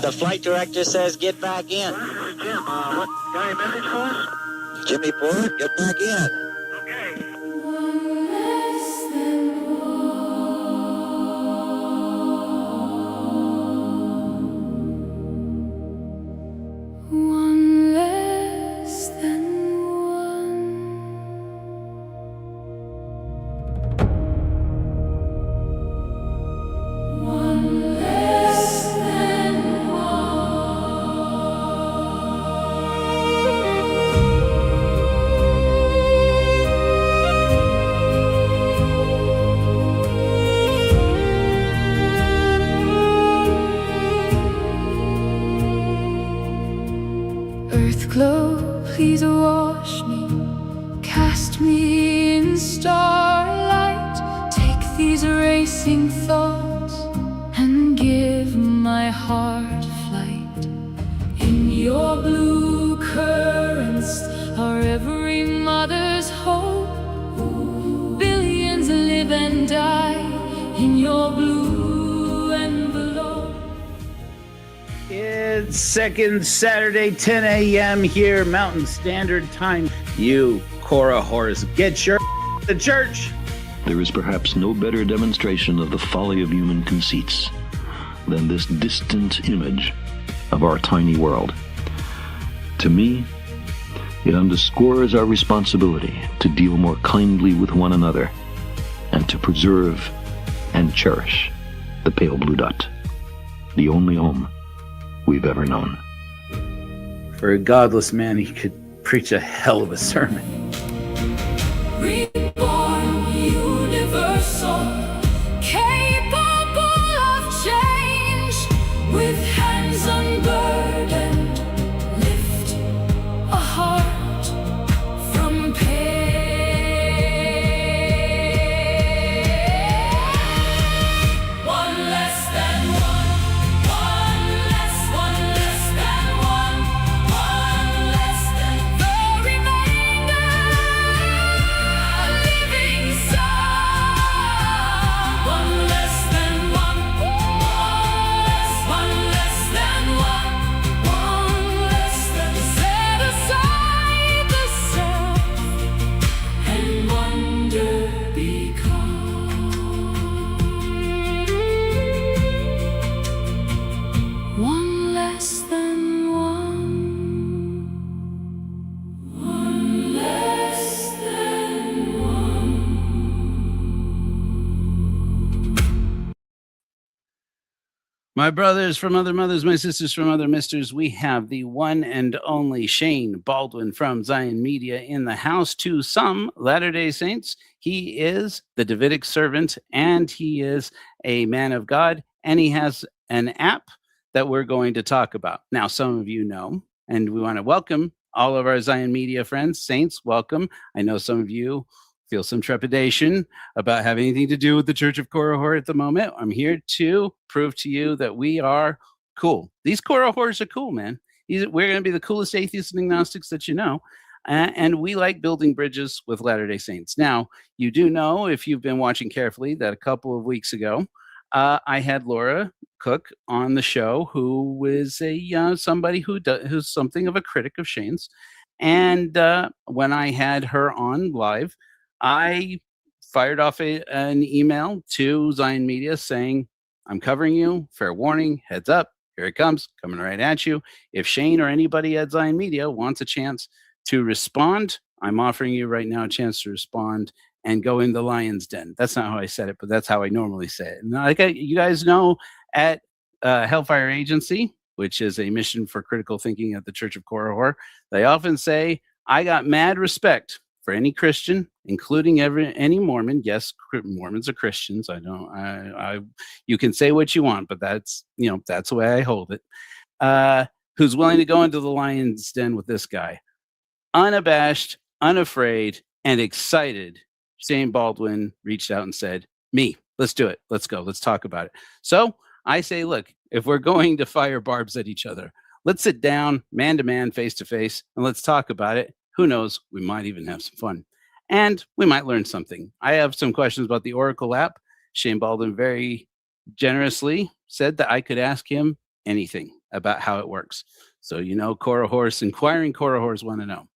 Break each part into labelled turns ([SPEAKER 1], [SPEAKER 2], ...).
[SPEAKER 1] The flight director says get back in.
[SPEAKER 2] Jim, what, got a message for us?
[SPEAKER 1] Jimmy Porter, get back in.
[SPEAKER 2] Okay.
[SPEAKER 3] One less than one. One less than Earth glow, please wash me, cast me in starlight, take these racing thoughts and give my heart flight. In your blue currents are every mother's hope. Billions live and die in your blue envelope.
[SPEAKER 4] It's second Saturday, 10 a.m. here, Mountain Standard Time. You Korihors, get your to church.
[SPEAKER 5] There is perhaps no better demonstration of the folly of human conceits than this distant image of our tiny world. To me, it underscores our responsibility to deal more kindly with one another and to preserve and cherish the pale blue dot, the only home we've ever known.
[SPEAKER 4] For a godless man, he could preach a hell of a sermon.
[SPEAKER 3] Reborn, universal, capable of change, with hands unburdened, lift a heart from pain. One less than one, one less than one less than the remainder. Living sun. One less than one less than one less than set aside the self and wonder become. One less than one less than one.
[SPEAKER 4] My brothers from other mothers, my sisters from other misters, we have the one and only Shane Baldwin from Zion Media in the house. To some Latter-day Saints, he is the Davidic Servant, and he is a man of God, and he has an app that we're going to talk about. Now, some of you know, and we want to welcome all of our Zion Media friends. Saints, welcome. I know some of you feel some trepidation about having anything to do with the Church of Korihor at the moment. I'm here to prove to you that we are cool. These Korihors are cool, man. We're going to be the coolest atheists and agnostics that you know. And we like building bridges with Latter-day Saints. Now, you do know, if you've been watching carefully, that a couple of weeks ago, I had Laura Cook on the show, who is a somebody who's something of a critic of Shane's. And when I had her on live, I fired off an email to Zion Media saying, I'm covering you, fair warning, heads up, here it comes, coming right at you. If Shane or anybody at Zion Media wants a chance to respond, I'm offering you right now a chance to respond and go in the lion's den. That's not how I said it, but that's how I normally say it. And like you guys know, at Hellfire Agency, which is a mission for critical thinking at the Church of Korihor, they often say, I got mad respect for any Christian, including any Mormon. Yes, Mormons are Christians. You can say what you want, but that's the way I hold it. Who's willing to go into the lion's den with this guy? Unabashed, unafraid, and excited. Shane Baldwin reached out and said, me, let's do it. Let's go. Let's talk about it. So I say, look, if we're going to fire barbs at each other, let's sit down, man to man, face to face, and let's talk about it. Who knows? We might even have some fun. And we might learn something. I have some questions about the Oraqel app. Shane Baldwin very generously said that I could ask him anything. about how it works. So, Korihors, inquiring Korihors want to know.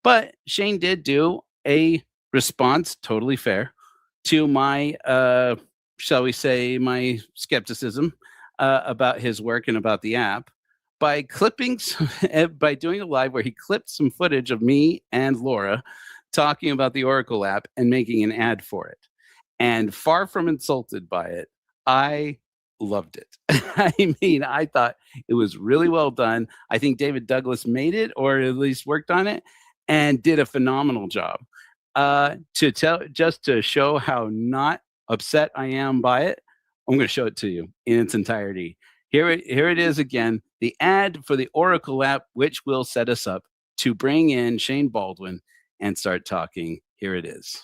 [SPEAKER 4] But Shane did do a response, totally fair, to my, shall we say, my skepticism about his work and about the app by by doing a live where he clipped some footage of me and Laura talking about the Oraqel app and making an ad for it. And far from insulted by it, I loved it. I mean, I thought it was really well done. I think David Douglas made it, or at least worked on it, and did a phenomenal job. Just to show how not upset I am by it, I'm going to show it to you in its entirety. Here it is again, the ad for the Oraqel app, which will set us up to bring in Shane Baldwin and start talking. Here it is.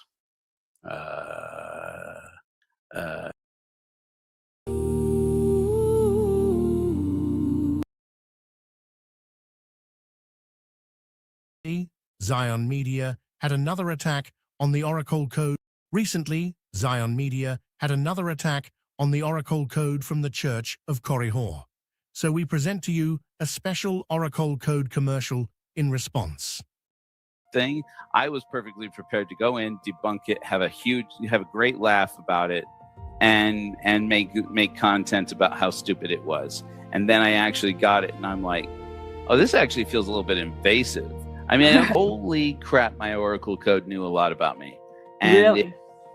[SPEAKER 6] Zion Media had another attack on the Oraqel Code. Recently, Zion Media had another attack on the Oraqel Code from the Church of Korihor. So we present to you a special Oraqel Code commercial in response.
[SPEAKER 4] Thing, I was perfectly prepared to go in, debunk it, have a great laugh about it, and make content about how stupid it was. And then I actually got it, and I'm like, oh, this actually feels a little bit invasive. I mean, holy crap, my Oraqel Code knew a lot about me. And
[SPEAKER 7] Really?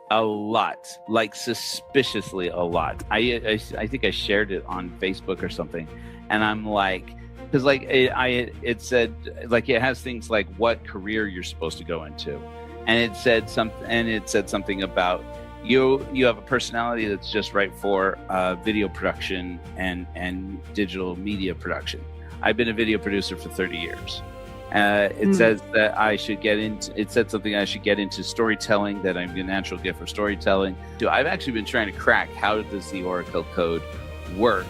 [SPEAKER 4] a lot, like suspiciously a lot. I think I shared it on Facebook or something. And I'm like, because like it said, like it has things like what career you're supposed to go into. And it said something about you have a personality that's just right for video production and digital media production. I've been a video producer for 30 years. It says that I should get into, it said something I should get into storytelling, that I'm a natural gift for storytelling. So I've actually been trying to crack how does the Oraqel Code work,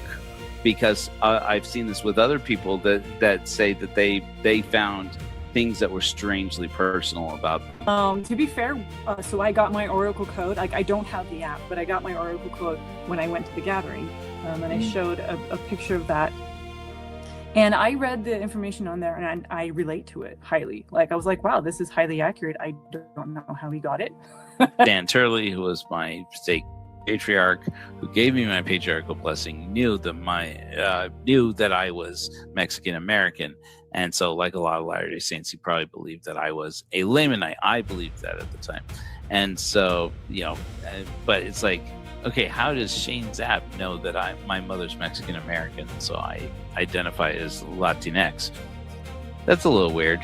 [SPEAKER 4] because I've seen this with other people that say that they found things that were strangely personal about them.
[SPEAKER 7] To be fair, so I got my Oraqel Code. Like, I don't have the app, but I got my Oraqel Code when I went to the gathering, and I showed a picture of that. And I read the information on there, and I relate to it highly. Like, I was like, wow, this is highly accurate. I don't know how he got it.
[SPEAKER 4] Dan Turley, who was my stake patriarch, who gave me my patriarchal blessing, knew that I was Mexican American. And so, like a lot of Latter-day Saints, he probably believed that I was a Lamanite. I believed that at the time. And so, but it's like, okay, how does Shane's app know that my mother's Mexican American, so I identify as Latinx? That's a little weird.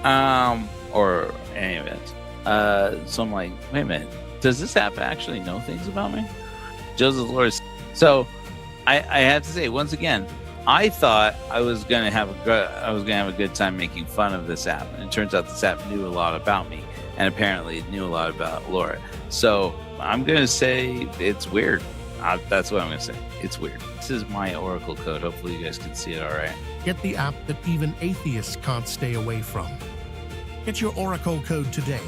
[SPEAKER 4] Or any event. So I'm like, wait a minute, does this app actually know things about me? Joseph Lord. So I have to say, once again, I thought I was gonna have a good time making fun of this app, and it turns out this app knew a lot about me, and apparently it knew a lot about Laura. So I'm gonna say it's weird. That's what I'm gonna say. It's weird. This is my Oraqel Code. Hopefully you guys can see it all right.
[SPEAKER 6] Get the app that even atheists can't stay away from. Get your Oraqel Code today.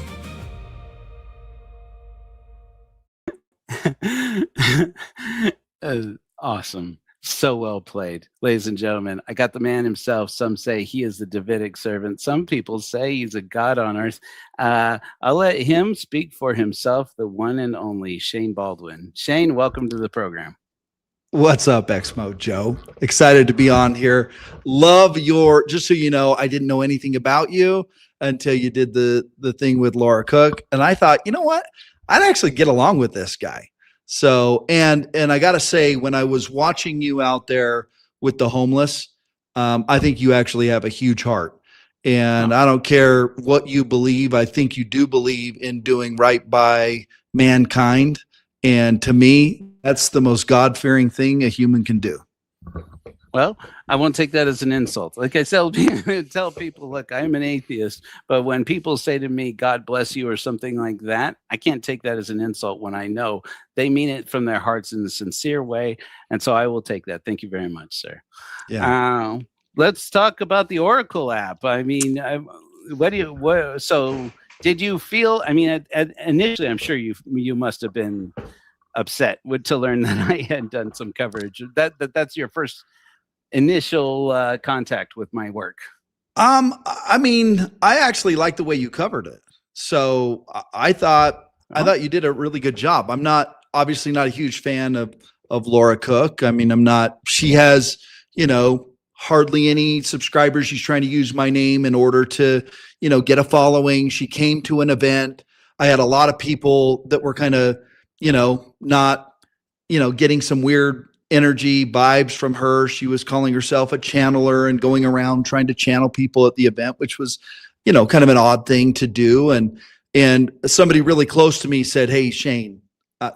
[SPEAKER 4] Awesome. So well played. Ladies and gentlemen, I got the man himself. Some say he is the Davidic Servant. Some people say he's a god on earth. I'll let him speak for himself, the one and only Shane Baldwin. Shane, welcome to the program.
[SPEAKER 8] What's up, ExmoJoe? Excited to be on here. Just so you know, I didn't know anything about you until you did the thing with Laura Cook. And I thought, you know what? I'd actually get along with this guy. So, and I got to say, when I was watching you out there with the homeless, I think you actually have a huge heart. And I don't care what you believe. I think you do believe in doing right by mankind. And to me, that's the most God-fearing thing a human can do.
[SPEAKER 4] Well, I won't take that as an insult. Like I tell people, look, I'm an atheist, but when people say to me, God bless you, or something like that, I can't take that as an insult when I know they mean it from their hearts in a sincere way. And so I will take that. Thank you very much, sir.
[SPEAKER 8] Yeah.
[SPEAKER 4] Let's talk about the Oraqel app. I mean, so did you feel, I mean, initially, I'm sure you must have been upset to learn that I had done some coverage. That's your first initial contact with my work?
[SPEAKER 8] I mean, I actually like the way you covered it. So I thought you did a really good job. I'm obviously not a huge fan of Laura Cook. I mean, she has, hardly any subscribers. She's trying to use my name in order to, get a following. She came to an event. I had a lot of people that were kind of, not, getting some weird energy vibes from her. She was calling herself a channeler and going around trying to channel people at the event, which was, kind of an odd thing to do. And somebody really close to me said, "Hey, Shane,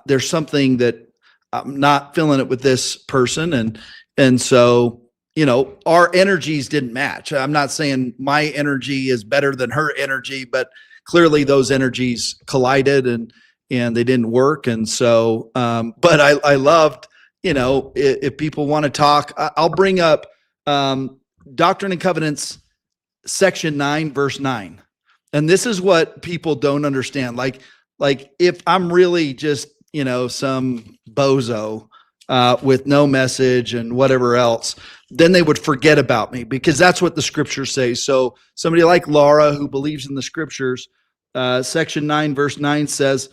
[SPEAKER 8] there's something that I'm not feeling it with this person." And so, our energies didn't match. I'm not saying my energy is better than her energy, but clearly those energies collided and they didn't work. And so, but I loved, if people want to talk, I'll bring up Doctrine and Covenants, section 9, verse 9. And this is what people don't understand. Like if I'm really just, some bozo with no message and whatever else, then they would forget about me, because that's what the scriptures say. So somebody like Laura, who believes in the scriptures, section 9, verse 9 says,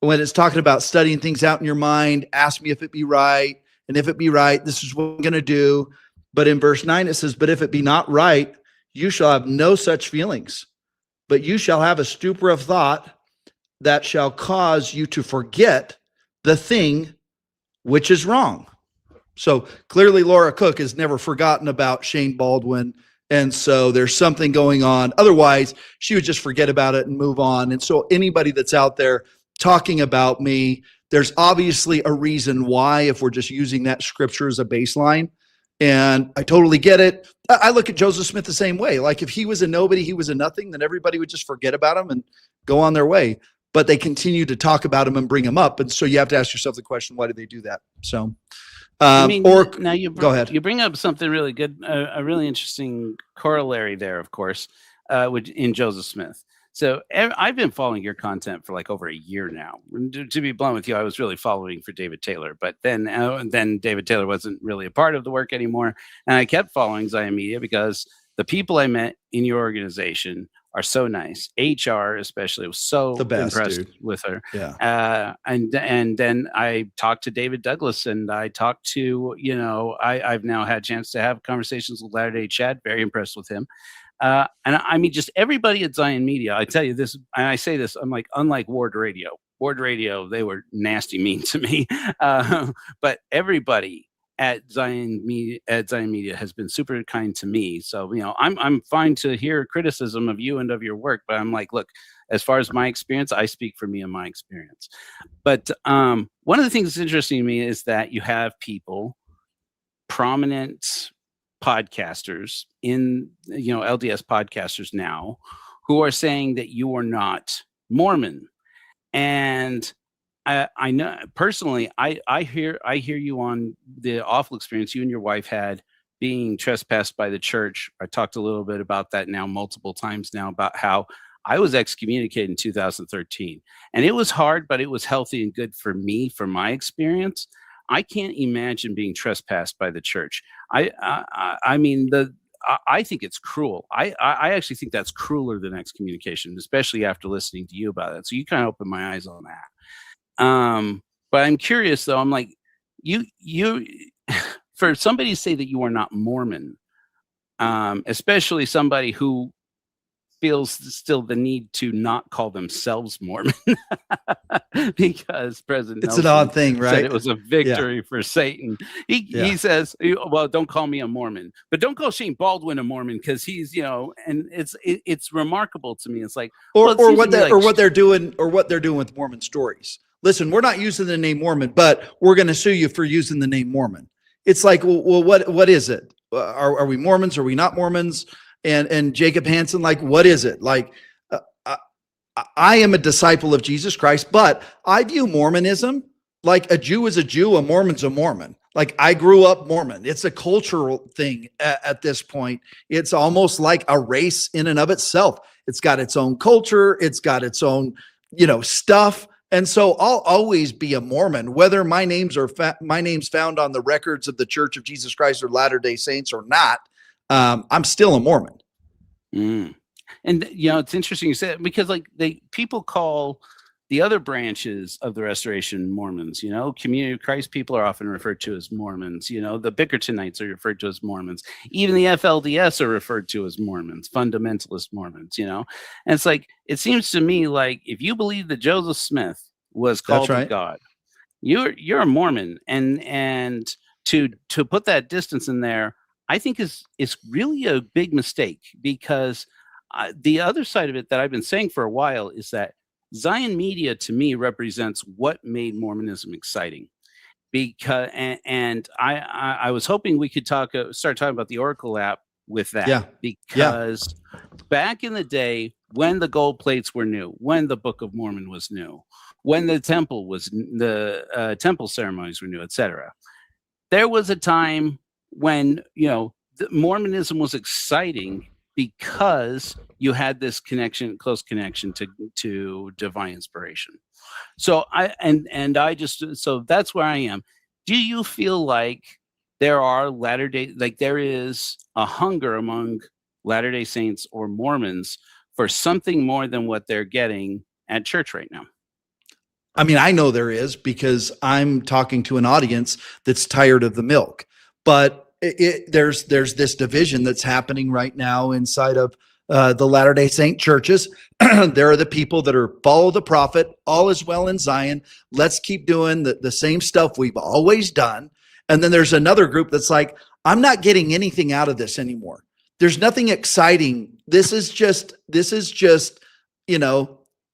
[SPEAKER 8] when it's talking about studying things out in your mind, ask me if it be right. And if it be right, this is what I'm going to do. But in verse 9, it says, but if it be not right, you shall have no such feelings, but you shall have a stupor of thought that shall cause you to forget the thing which is wrong. So clearly Laura Cook has never forgotten about Shane Baldwin. And so there's something going on. Otherwise, she would just forget about it and move on. And so anybody that's out there talking about me, there's obviously a reason why, if we're just using that scripture as a baseline. And I totally get it. I look at Joseph Smith the same way. Like if he was a nobody, he was a nothing, then everybody would just forget about him and go on their way. But they continue to talk about him and bring him up. And so you have to ask yourself the question, why do they do that? So,
[SPEAKER 4] Now
[SPEAKER 8] go ahead.
[SPEAKER 4] You bring up something really good, a really interesting corollary there, of course, which in Joseph Smith. So I've been following your content for like over a year now. To be blunt with you, I was really following for David Taylor, but then David Taylor wasn't really a part of the work anymore. And I kept following Zion Media because the people I met in your organization are so nice. HR especially was so impressed with her.
[SPEAKER 8] Yeah.
[SPEAKER 4] And then I talked to David Douglas, and I talked to, I've now had a chance to have conversations with Latter-day Chad, very impressed with him. And I mean, just everybody at Zion Media, I tell you this, and I say this, I'm like, unlike Ward Radio, they were nasty mean to me. But everybody at Zion Media has been super kind to me. So, I'm fine to hear criticism of you and of your work, but I'm like, look, as far as my experience, I speak for me and my experience. But one of the things that's interesting to me is that you have people, prominent podcasters in, LDS podcasters now, who are saying that you are not Mormon. And I know personally, I hear you on the awful experience you and your wife had being trespassed by the church. I talked a little bit about that now multiple times now, about how I was excommunicated in 2013, and it was hard, but it was healthy and good for me, for my experience. I can't imagine being trespassed by the church. I mean, I think it's cruel. I actually think that's crueler than excommunication, especially after listening to you about it. So you kind of opened my eyes on that. But I'm curious though. I'm like, you for somebody to say that you are not Mormon, especially somebody who feels still the need to not call themselves Mormon, because President
[SPEAKER 8] It's
[SPEAKER 4] Nelson
[SPEAKER 8] an odd thing, right?
[SPEAKER 4] said it was a victory for Satan. He says, well, don't call me a Mormon, but don't call Shane Baldwin a Mormon, because he's, and it's remarkable to me. It's like,
[SPEAKER 8] or what they're doing with Mormon stories. Listen, we're not using the name Mormon, but we're going to sue you for using the name Mormon. It's like, well, what is it? Are we Mormons? Are we not Mormons? And Jacob Hansen, like, what is it? Like, I am a disciple of Jesus Christ, but I view Mormonism like a Jew is a Jew, a Mormon's a Mormon. Like, I grew up Mormon. It's a cultural thing at this point. It's almost like a race in and of itself. It's got its own culture. It's got its own, stuff. And so I'll always be a Mormon, whether my name's found on the records of the Church of Jesus Christ or Latter-day Saints or not. I'm still a Mormon.
[SPEAKER 4] Mm. And it's interesting you said, because like people call the other branches of the Restoration Mormons, Community of Christ people are often referred to as Mormons, the Bickertonites are referred to as Mormons, even the FLDS are referred to as Mormons, fundamentalist Mormons, and it's like, it seems to me like if you believe that Joseph Smith was called of God, you're a Mormon, and to put that distance in there, I think is really a big mistake, because the other side of it that I've been saying for a while is that Zion Media to me represents what made Mormonism exciting. Because and I was hoping we could start talking about the Oraqel app with that, because back in the day when the gold plates were new, when the Book of Mormon was new, when the temple temple ceremonies were new, etc., there was a time when Mormonism was exciting because you had this close connection to divine inspiration. So so that's where I am. Do you feel like there are there is a hunger among Latter-day Saints or Mormons for something more than what they're getting at church right now?
[SPEAKER 8] I mean, I know there is, because I'm talking to an audience that's tired of the milk, but there's this division that's happening right now inside of the Latter-day Saint churches. There are the people that are follow the prophet, all is well in Zion, let's keep doing the same stuff we've always done. And then there's another group that's like, I'm not getting anything out of this anymore. There's nothing exciting. This is just,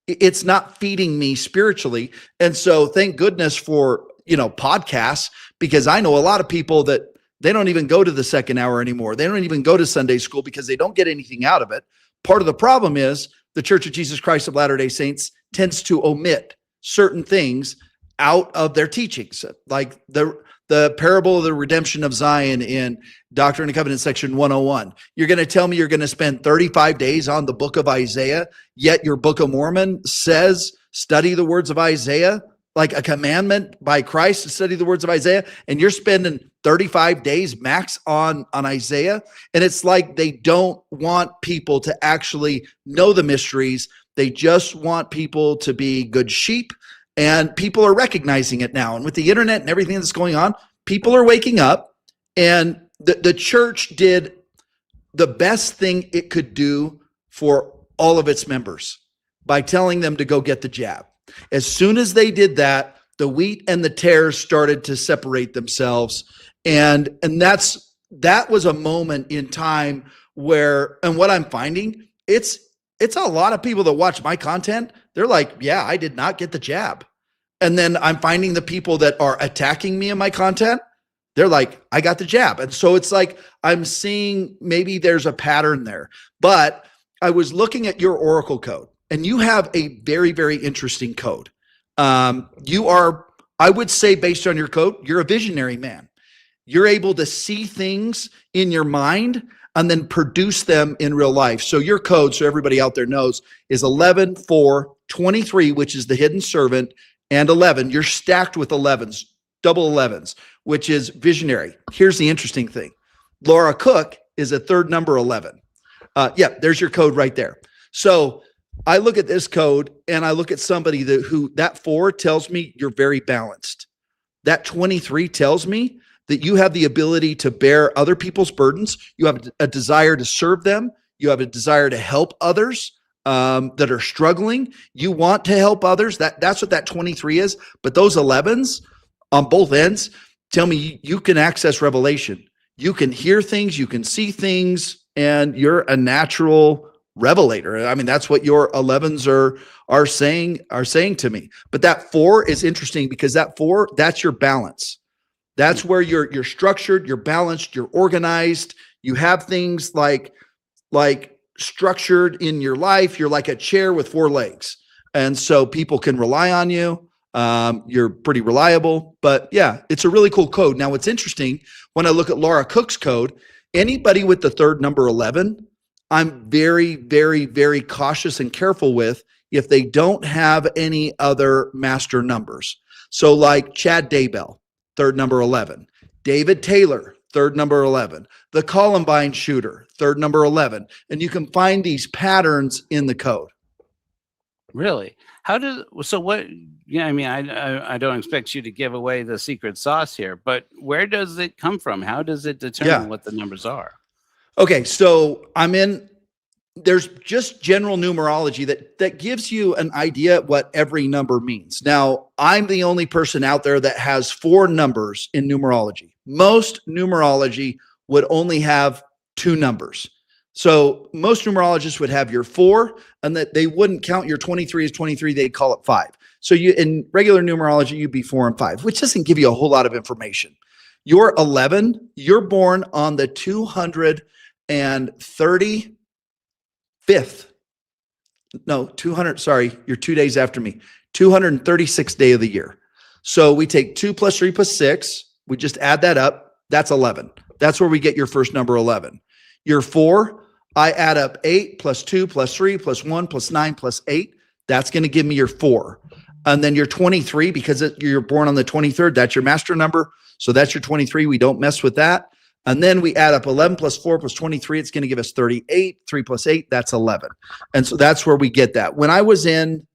[SPEAKER 8] it's not feeding me spiritually. And so thank goodness for, podcasts, because I know a lot of people that they don't even go to the second hour anymore. They don't even go to Sunday school because they don't get anything out of it. Part of the problem is the Church of Jesus Christ of Latter-day Saints tends to omit certain things out of their teachings, like the parable of the redemption of Zion in Doctrine and Covenants section 101. You're going to tell me you're going to spend 35 days on the book of Isaiah, yet your Book of Mormon says study the words of Isaiah, like a commandment by Christ to study the words of Isaiah, and you're spending 35 days max on Isaiah. And it's like they don't want people to actually know the mysteries. They just want people to be good sheep, and people are recognizing it now. And with the internet and everything that's going on, people are waking up, and the church did the best thing it could do for all of its members by telling them to go get the jab. As soon as they did that, the wheat and the tares started to separate themselves. And that was a moment in time where, and what I'm finding, it's a lot of people that watch my content. They're like, yeah, I did not get the jab. And then I'm finding the people that are attacking me in my content, they're like, I got the jab. And so it's like, I'm seeing maybe there's a pattern there. But I was looking at your Oraqel Code, and you have a very, very interesting code. You are, I would say, based on your code, you're a visionary man. You're able to see things in your mind and then produce them in real life. So your code, so everybody out there knows, is 11-4-23, which is the hidden servant, and 11. You're stacked with 11s, double 11s, which is visionary. Here's the interesting thing. Laura Cook is a third number 11. There's your code right there. So I look at this code and I look at somebody that 4 tells me you're very balanced. That 23 tells me that you have the ability to bear other people's burdens. You have a desire to serve them. You have a desire to help others that are struggling. You want to help others. That's what that 23 is. But those 11s on both ends tell me you can access revelation. You can hear things, you can see things, and you're a natural revelator. I mean, that's what your 11s are saying to me. But that 4 is interesting, because that 4, that's your balance. That's where you're structured, you're balanced, you're organized. You have things like structured in your life. You're like a chair with 4 legs. And so people can rely on you. You're pretty reliable. But yeah, it's a really cool code. Now, what's interesting, when I look at Laura Cook's code, anybody with the third number 11, I'm very, very, very cautious and careful with if they don't have any other master numbers. So like Chad Daybell, third number 11. David Taylor, third number 11. The Columbine shooter, third number 11. And you can find these patterns in the code.
[SPEAKER 4] Really? How does so what? Yeah, I mean, I don't expect you to give away the secret sauce here, but where does it come from? How does it determine what the numbers are?
[SPEAKER 8] Okay, so there's just general numerology that gives you an idea what every number means. Now, I'm the only person out there that has 4 numbers in numerology. Most numerology would only have 2 numbers. So most numerologists would have your 4, and that they wouldn't count your 23 as 23. They'd call it 5. So you, in regular numerology, you'd be 4 and 5, which doesn't give you a whole lot of information. You're 11. You're born on the 235th. No, 200. Sorry, you're 2 days after me. 236th day of the year. So we take 2 plus 3 plus 6. We just add that up. That's 11. That's where we get your first number 11. Your 4, I add up 8 plus 2 plus 3 plus 1 plus 9 plus 8. That's going to give me your 4. And then your 23, because you're born on the 23rd, that's your master number. So that's your 23. We don't mess with that. And then we add up 11 plus 4 plus 23. It's going to give us 38. 3 plus 8, that's 11. And so that's where we get that. When I was in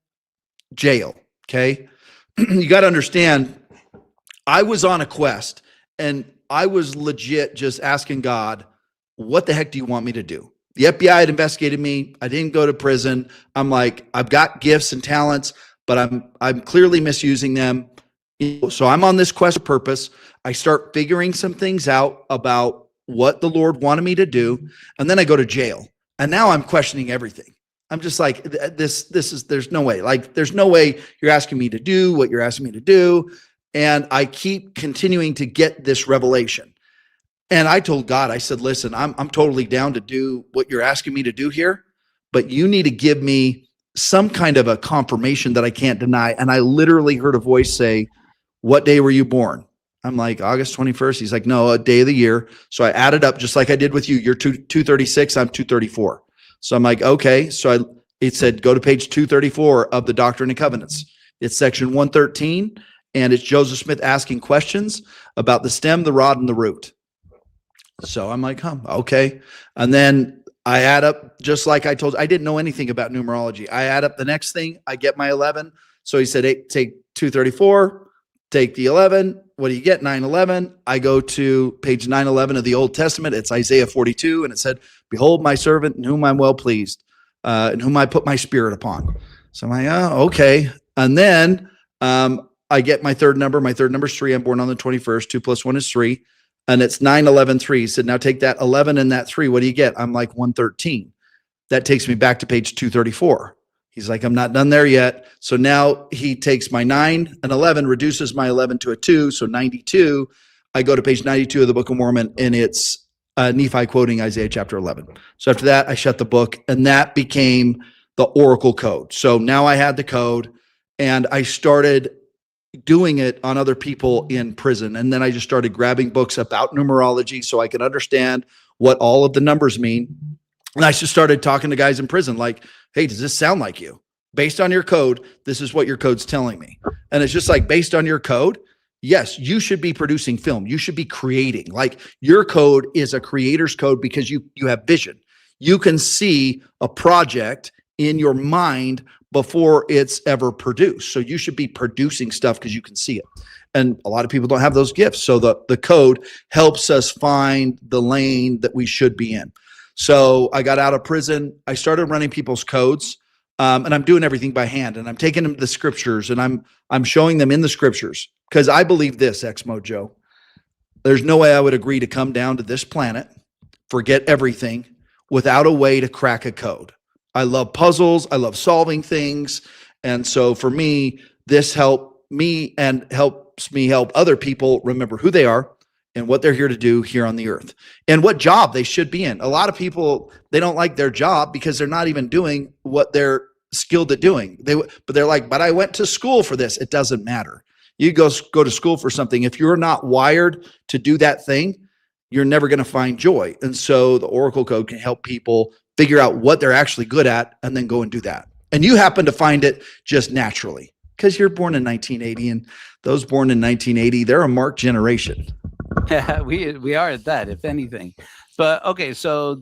[SPEAKER 8] jail, okay, you got to understand, I was on a quest, and I was legit just asking God, what the heck do you want me to do? The FBI had investigated me. I didn't go to prison. I'm like, I've got gifts and talents, but I'm clearly misusing them. So I'm on this quest of purpose. I start figuring some things out about what the Lord wanted me to do. And then I go to jail. And now I'm questioning everything. I'm just like, there's no way. Like, there's no way you're asking me to do what you're asking me to do. And I keep continuing to get this revelation. And I told God, I said, listen, I'm totally down to do what you're asking me to do here, but you need to give me some kind of a confirmation that I can't deny. And I literally heard a voice say, what day were you born? I'm like, August 21st. He's like, no, a day of the year. So I added up just like I did with you. You're 236. I'm 234. So I'm like, okay. So it said, go to page 234 of the Doctrine and Covenants. It's section 113. And it's Joseph Smith asking questions about the stem, the rod, and the root. So I'm like, okay. And then I add up, just like I told you, I didn't know anything about numerology. I add up the next thing, I get my 11. So he said, hey, take 234, take the 11. What do you get? 911. I go to page 911 of the Old Testament. It's Isaiah 42. And it said, behold my servant in whom I'm well pleased, in whom I put my spirit upon. So I'm like, oh, okay. And then I get my third number. My third number is 3. I'm born on the 21st. 2 plus 1 is 3. And it's 9, 11, 3. He said, now take that 11 and that 3. What do you get? I'm like 113. That takes me back to page 234. He's like, I'm not done there yet. So now he takes my 9 and 11, reduces my 11 to a 2. So 92. I go to page 92 of the Book of Mormon, and it's Nephi quoting Isaiah chapter 11. So after that, I shut the book, and that became the Oraqel Code. So now I had the code, and I started doing it on other people in prison. And then I just started grabbing books about numerology so I could understand what all of the numbers mean. And I just started talking to guys in prison like, hey, does this sound like you? Based on your code, this is what your code's telling me. And it's just like, based on your code, yes, you should be producing film. You should be creating. Like, your code is a creator's code because you have vision. You can see a project in your mind before it's ever produced. So you should be producing stuff because you can see it. And a lot of people don't have those gifts. So the code helps us find the lane that we should be in. So I got out of prison. I started running people's codes, and I'm doing everything by hand. And I'm taking them to the scriptures, and I'm showing them in the scriptures, because I believe this, ExmoJoe. There's no way I would agree to come down to this planet, forget everything, without a way to crack a code. I love puzzles. I love solving things. And so for me, this helped me and helps me help other people remember who they are and what they're here to do here on the earth and what job they should be in. A lot of people, they don't like their job because they're not even doing what they're skilled at doing. But they're like, but I went to school for this. It doesn't matter. You go to school for something. If you're not wired to do that thing, you're never going to find joy. And so the Oraqel Code can help people figure out what they're actually good at and then go and do that. And you happen to find it just naturally because you're born in 1980, and those born in 1980, they're a marked generation.
[SPEAKER 4] we are at that, if anything. But okay, so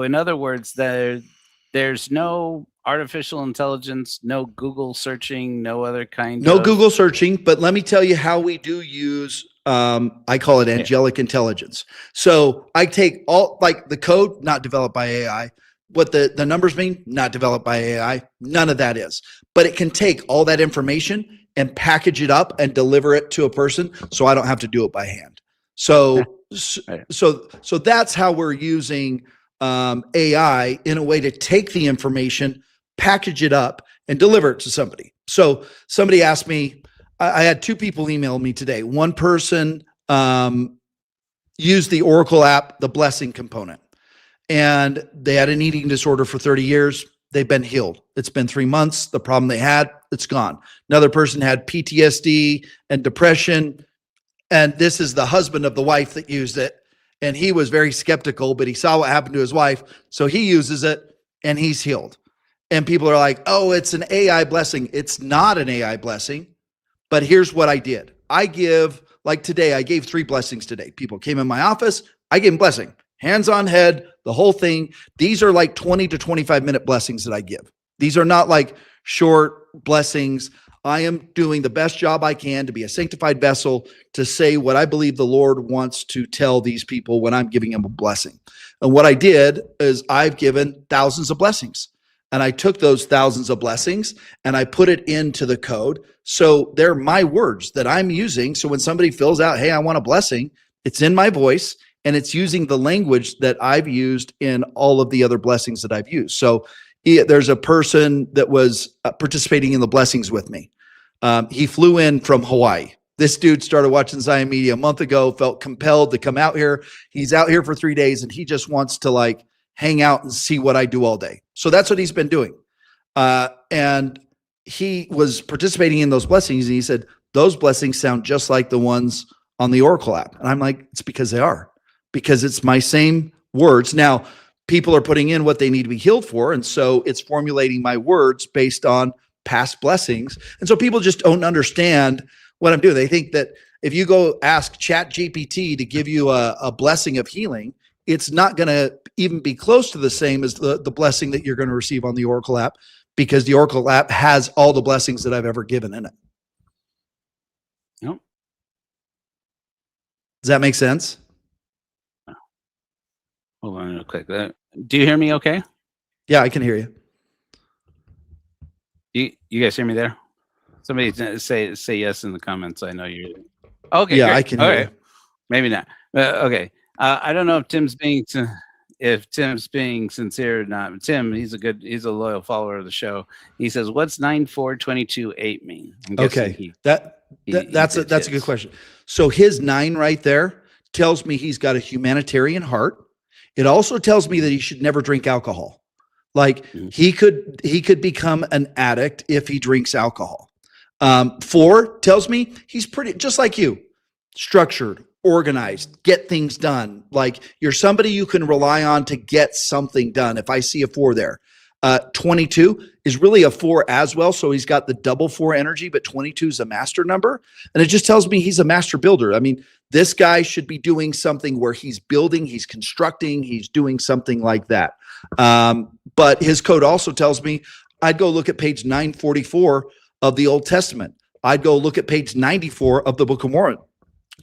[SPEAKER 4] in other words, there's no artificial intelligence, no Google searching, no other kind
[SPEAKER 8] No
[SPEAKER 4] of
[SPEAKER 8] Google searching, but let me tell you how we do use, I call it angelic intelligence. So I take all, like the code, not developed by AI. What the numbers mean, not developed by AI. None of that is. But it can take all that information and package it up and deliver it to a person, so I don't have to do it by hand. So that's how we're using AI in a way to take the information, package it up, and deliver it to somebody. So somebody asked me, I had two people email me today. One person used the Oraqel app, the blessing component, and they had an eating disorder for 30 years. They've been healed. It's been 3 months. The problem they had, it's gone. Another person had PTSD and depression, and this is the husband of the wife that used it. And he was very skeptical, but he saw what happened to his wife. So he uses it and he's healed. And people are like, oh, it's an AI blessing. It's not an AI blessing. But here's what I did. I give, like today, I gave 3 blessings today. People came in my office. I gave them blessing, hands on head, the whole thing. These are like 20 to 25 minute blessings that I give. These are not like short blessings. I am doing the best job I can to be a sanctified vessel, to say what I believe the Lord wants to tell these people when I'm giving them a blessing. And what I did is I've given thousands of blessings. And I took those thousands of blessings and I put it into the code. So they're my words that I'm using. So when somebody fills out, hey, I want a blessing, it's in my voice and it's using the language that I've used in all of the other blessings that I've used. So there's a person that was participating in the blessings with me. He flew in from Hawaii. This dude started watching Zion Media a month ago, felt compelled to come out here. He's out here for 3 days and he just wants to like hang out and see what I do all day. So that's what he's been doing. And he was participating in those blessings. And he said, those blessings sound just like the ones on the Oraqel app. And I'm like, it's because they are, because it's my same words. Now, people are putting in what they need to be healed for. And so it's formulating my words based on past blessings. And so people just don't understand what I'm doing. They think that if you go ask ChatGPT to give you a blessing of healing, it's not going to even be close to the same as the blessing that you're going to receive on the Oraqel app, because the Oraqel app has all the blessings that I've ever given in it.
[SPEAKER 4] Yep.
[SPEAKER 8] Does that make sense?
[SPEAKER 4] Hold on real quick. Do you hear me okay?
[SPEAKER 8] Yeah, I can hear you.
[SPEAKER 4] You guys hear me there? Somebody say yes in the comments. I know you're okay.
[SPEAKER 8] Yeah,
[SPEAKER 4] great.
[SPEAKER 8] I can hear you.
[SPEAKER 4] Maybe not. Okay. I don't know if Tim's being sincere or not. Tim, he's a loyal follower of the show. He says, "What's 9-4-22-8 mean?"
[SPEAKER 8] Okay, that's a good question. So his 9 right there tells me he's got a humanitarian heart. It also tells me that he should never drink alcohol. Like he could become an addict if he drinks alcohol. 4 tells me he's pretty just like you, structured, organized, get things done. Like you're somebody you can rely on to get something done. If I see a 4 there, 22 is really a 4 as well. So he's got the double 4 energy, but 22 is a master number. And it just tells me he's a master builder. I mean, this guy should be doing something where he's building, he's constructing, he's doing something like that. But his code also tells me I'd go look at page 944 of the Old Testament. I'd go look at page 94 of the Book of Mormon.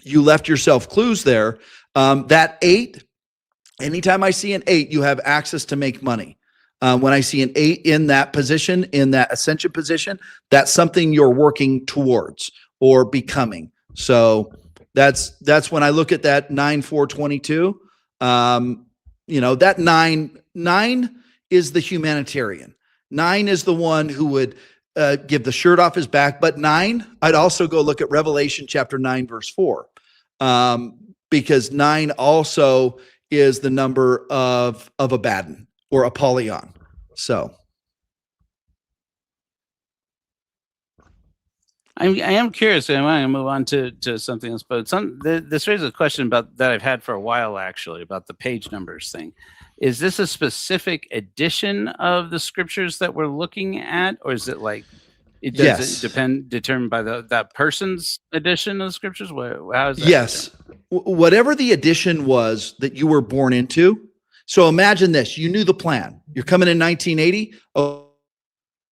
[SPEAKER 8] You left yourself clues there. That 8, anytime I see an 8, you have access to make money. When I see an 8 in that position, in that ascension position, that's something you're working towards or becoming. So that's when I look at that 9-4-22. That 9 is the humanitarian. 9 is the one who would give the shirt off his back. But 9, I'd also go look at Revelation chapter 9, verse 4, because 9 also is the number of Abaddon or Apollyon. So
[SPEAKER 4] I am curious. I want to move on to something else, but this raises a question about that I've had for a while, actually, about the page numbers thing. is this a specific edition of the scriptures that we're looking at, or is it like it does
[SPEAKER 8] Yes.
[SPEAKER 4] it determined by that person's edition of the scriptures? How is that?
[SPEAKER 8] Yes. Whatever the edition was that you were born into. So imagine this, you knew the plan. You're coming in 1980. Oh,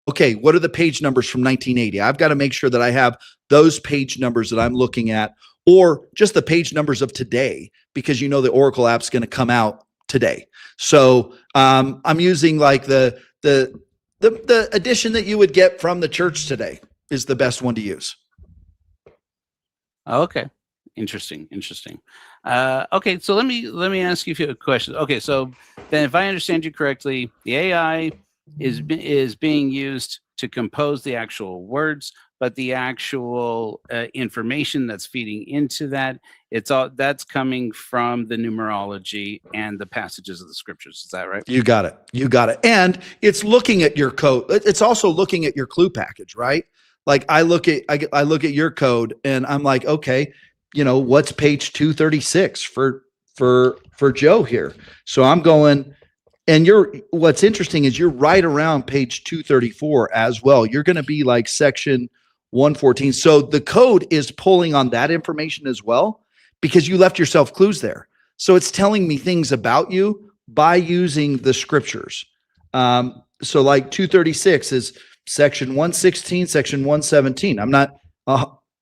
[SPEAKER 8] okay, what are the page numbers from 1980? I've got to make sure that I have those page numbers that I'm looking at, or just the page numbers of today, because you know the Oraqel app's going to come out today. So I'm using like the edition that you would get from the church today is the best one to use.
[SPEAKER 4] Okay, interesting. Okay, so let me ask you a few questions. Okay, so then if I understand you correctly, the AI is being used to compose the actual words, but the actual information that's feeding into that, that's coming from the numerology and the passages of the scriptures. Is that right?
[SPEAKER 8] You got it. And it's looking at your code. It's also looking at your clue package, right? Like I look at your code and I'm like, okay, what's page 236 for Joe here? So I'm going, and what's interesting is you're right around page 234 as well. You're going to be like section 114. So the code is pulling on that information as well, because you left yourself clues there. So it's telling me things about you by using the scriptures. So like 236 is section 116, section 117. I'm not,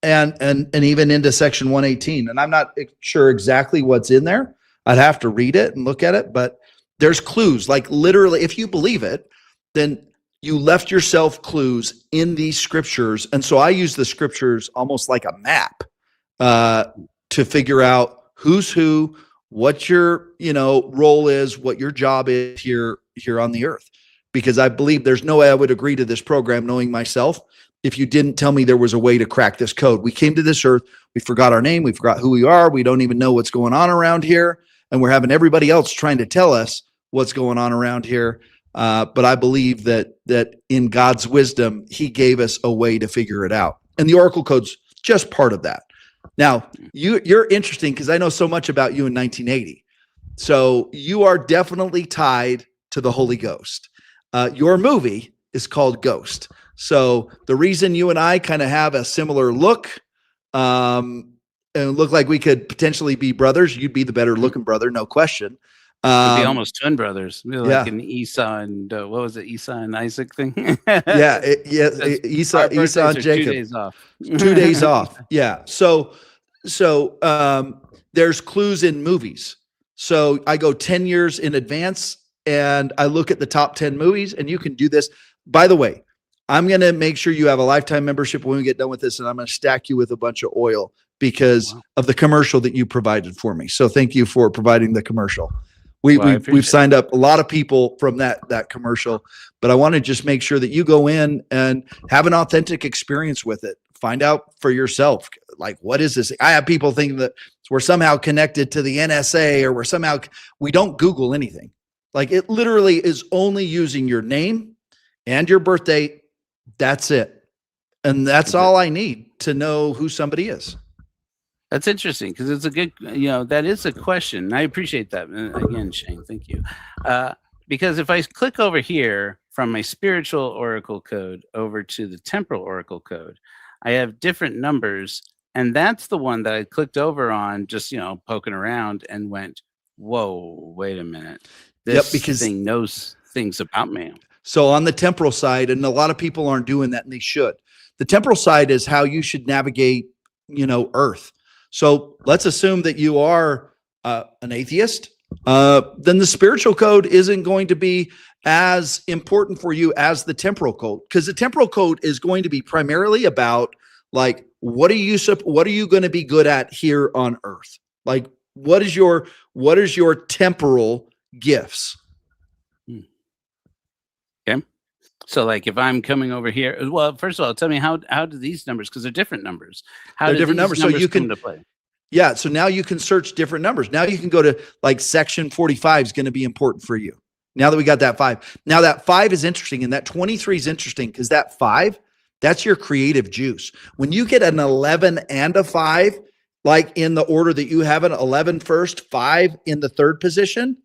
[SPEAKER 8] and even into section 118. And I'm not sure exactly what's in there. I'd have to read it and look at it, but there's clues. Like literally, if you believe it, then you left yourself clues in these scriptures. And so I use the scriptures almost like a map to figure out who's who, what your role is, what your job is here on the earth. Because I believe there's no way I would agree to this program, knowing myself, if you didn't tell me there was a way to crack this code. We came to this earth, we forgot our name, we forgot who we are, we don't even know what's going on around here, and we're having everybody else trying to tell us what's going on around here. But I believe that in God's wisdom, he gave us a way to figure it out. And the Oraqel Code's just part of that. Now, you're interesting because I know so much about you in 1980. So you are definitely tied to the Holy Ghost. Your movie is called Ghost. So the reason you and I kind of have a similar look and look like we could potentially be brothers, you'd be the better looking brother, no question.
[SPEAKER 4] We'd be almost twin brothers, like
[SPEAKER 8] yeah.
[SPEAKER 4] an Esau and what was it, Esau and Isaac thing?
[SPEAKER 8] Esau and Jacob.
[SPEAKER 4] 2 days off.
[SPEAKER 8] 2 days off. Yeah. So there's clues in movies. So I go 10 years in advance and I look at the top 10 movies, and you can do this. By the way, I'm going to make sure you have a lifetime membership when we get done with this, and I'm going to stack you with a bunch of oil because of the commercial that you provided for me. So thank you for providing the commercial. We've signed up a lot of people from that commercial, but I want to just make sure that you go in and have an authentic experience with it. Find out for yourself, like, what is this? I have people thinking that we're somehow connected to the NSA, or we don't Google anything. Like, it literally is only using your name and your birth date. That's it. And that's all I need to know who somebody is.
[SPEAKER 4] That's interesting, because it's a good, that is a question. I appreciate that. And again, Shane, thank you. Because if I click over here from my spiritual Oraqel code over to the temporal Oraqel code, I have different numbers. And that's the one that I clicked over on, just, poking around, and went, whoa, wait a minute. This thing knows things about me.
[SPEAKER 8] So on the temporal side, and a lot of people aren't doing that, and they should. The temporal side is how you should navigate, Earth. So let's assume that you are an atheist. Then the spiritual code isn't going to be as important for you as the temporal code, because the temporal code is going to be primarily about, like, what are you going to be good at here on Earth? Like, what is your temporal gifts?
[SPEAKER 4] Okay. So, like, if I'm coming over here, well, first of all, tell me how do these numbers, because they're different numbers. They're
[SPEAKER 8] different numbers. So you can
[SPEAKER 4] to play?
[SPEAKER 8] Yeah. So now you can search different numbers. Now you can go to, like, section 45 is going to be important for you. Now that we got that 5. Now that 5 is interesting, and that 23 is interesting, because that 5, that's your creative juice. When you get an 11 and a 5, like in the order that you have it, 11 first, 5 in the third position,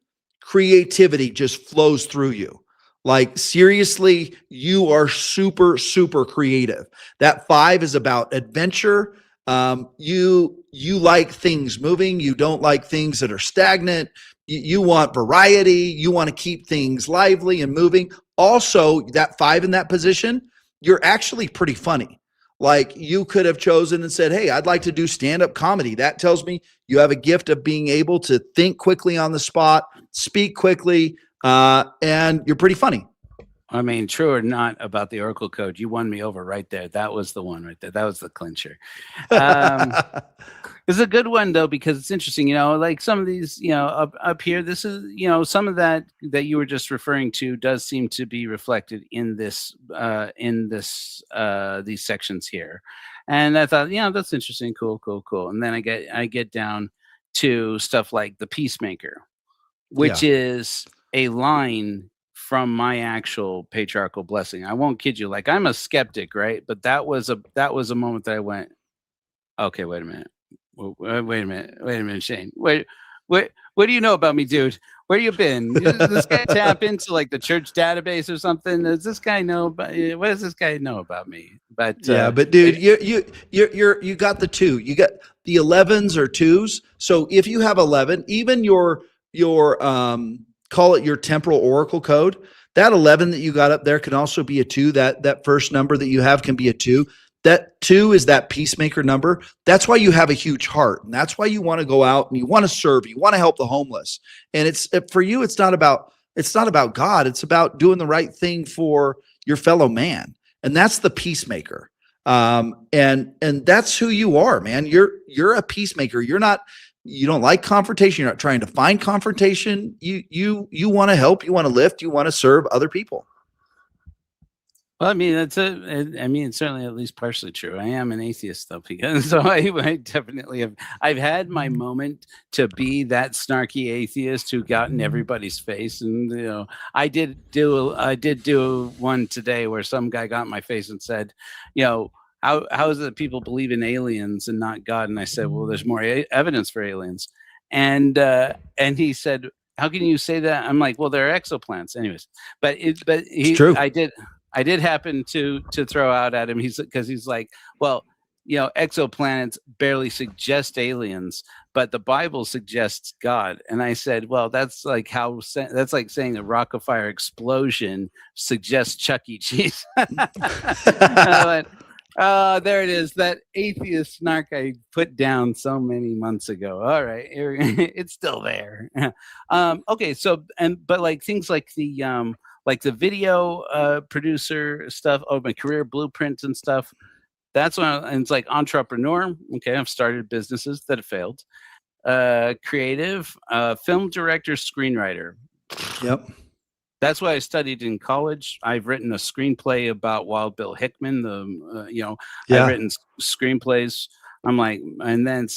[SPEAKER 8] creativity just flows through you. Like seriously, you are super, super creative. That 5 is about adventure. You like things moving. You don't like things that are stagnant. You want variety. You want to keep things lively and moving. Also, that 5 in that position, you're actually pretty funny. Like you could have chosen and said, hey, I'd like to do stand-up comedy. That tells me you have a gift of being able to think quickly on the spot, speak quickly, and you're pretty funny.
[SPEAKER 4] I mean, true or not about the Oraqel Code, you won me over right there. That was the one right there. That was the clincher. It's a good one though, because it's interesting, like some of these, up here, this is, some of that you were just referring to does seem to be reflected in this, these sections here. And I thought, that's interesting. Cool. And then I get down to stuff like the peacemaker, which is a line from my actual patriarchal blessing. I won't kid you. Like I'm a skeptic, right? But that was a moment that I went, okay, wait a minute, Shane. What do you know about me, dude? Where you been? Does this guy tap into like the church database or something? Does this guy know about? What does this guy know about me? But
[SPEAKER 8] but dude, you got the 2. You got the 11s or 2s. So if you have 11, even your call it your temporal Oraqel code, that 11 that you got up there can also be a 2. That first number that you have can be a 2. That 2 is that peacemaker number. That's why you have a huge heart. And that's why you want to go out and you want to serve. You want to help the homeless. And it's for you, it's not about God. It's about doing the right thing for your fellow man. And that's the peacemaker. And that's who you are, man. You're a peacemaker. You don't like confrontation. You're not trying to find confrontation. You want to help. You want to lift. You want to serve other people.
[SPEAKER 4] Well, I mean, it's certainly at least partially true. I am an atheist though, because so I definitely have. I've had my moment to be that snarky atheist who got in everybody's face, and I did do one today where some guy got in my face and said, how is it that people believe in aliens and not God? And I said, well, there's more evidence for aliens, and he said, how can you say that? I'm like, well, there are exoplanets, anyways. It's true. I did happen to throw out at him. Because he's like, well, exoplanets barely suggest aliens, but the Bible suggests God. And I said, well, that's like saying the Rockefeller explosion suggests Chuck E. Cheese. I went, there it is. That atheist snark I put down so many months ago. All right, it's still there. Okay, so but like things like the video producer stuff, my career blueprints and stuff. That's when and it's like entrepreneur. Okay, I've started businesses that have failed. Creative, film director, screenwriter.
[SPEAKER 8] Yep.
[SPEAKER 4] That's what I studied in college. I've written a screenplay about Wild Bill Hickman. I've written screenplays. I'm like, and then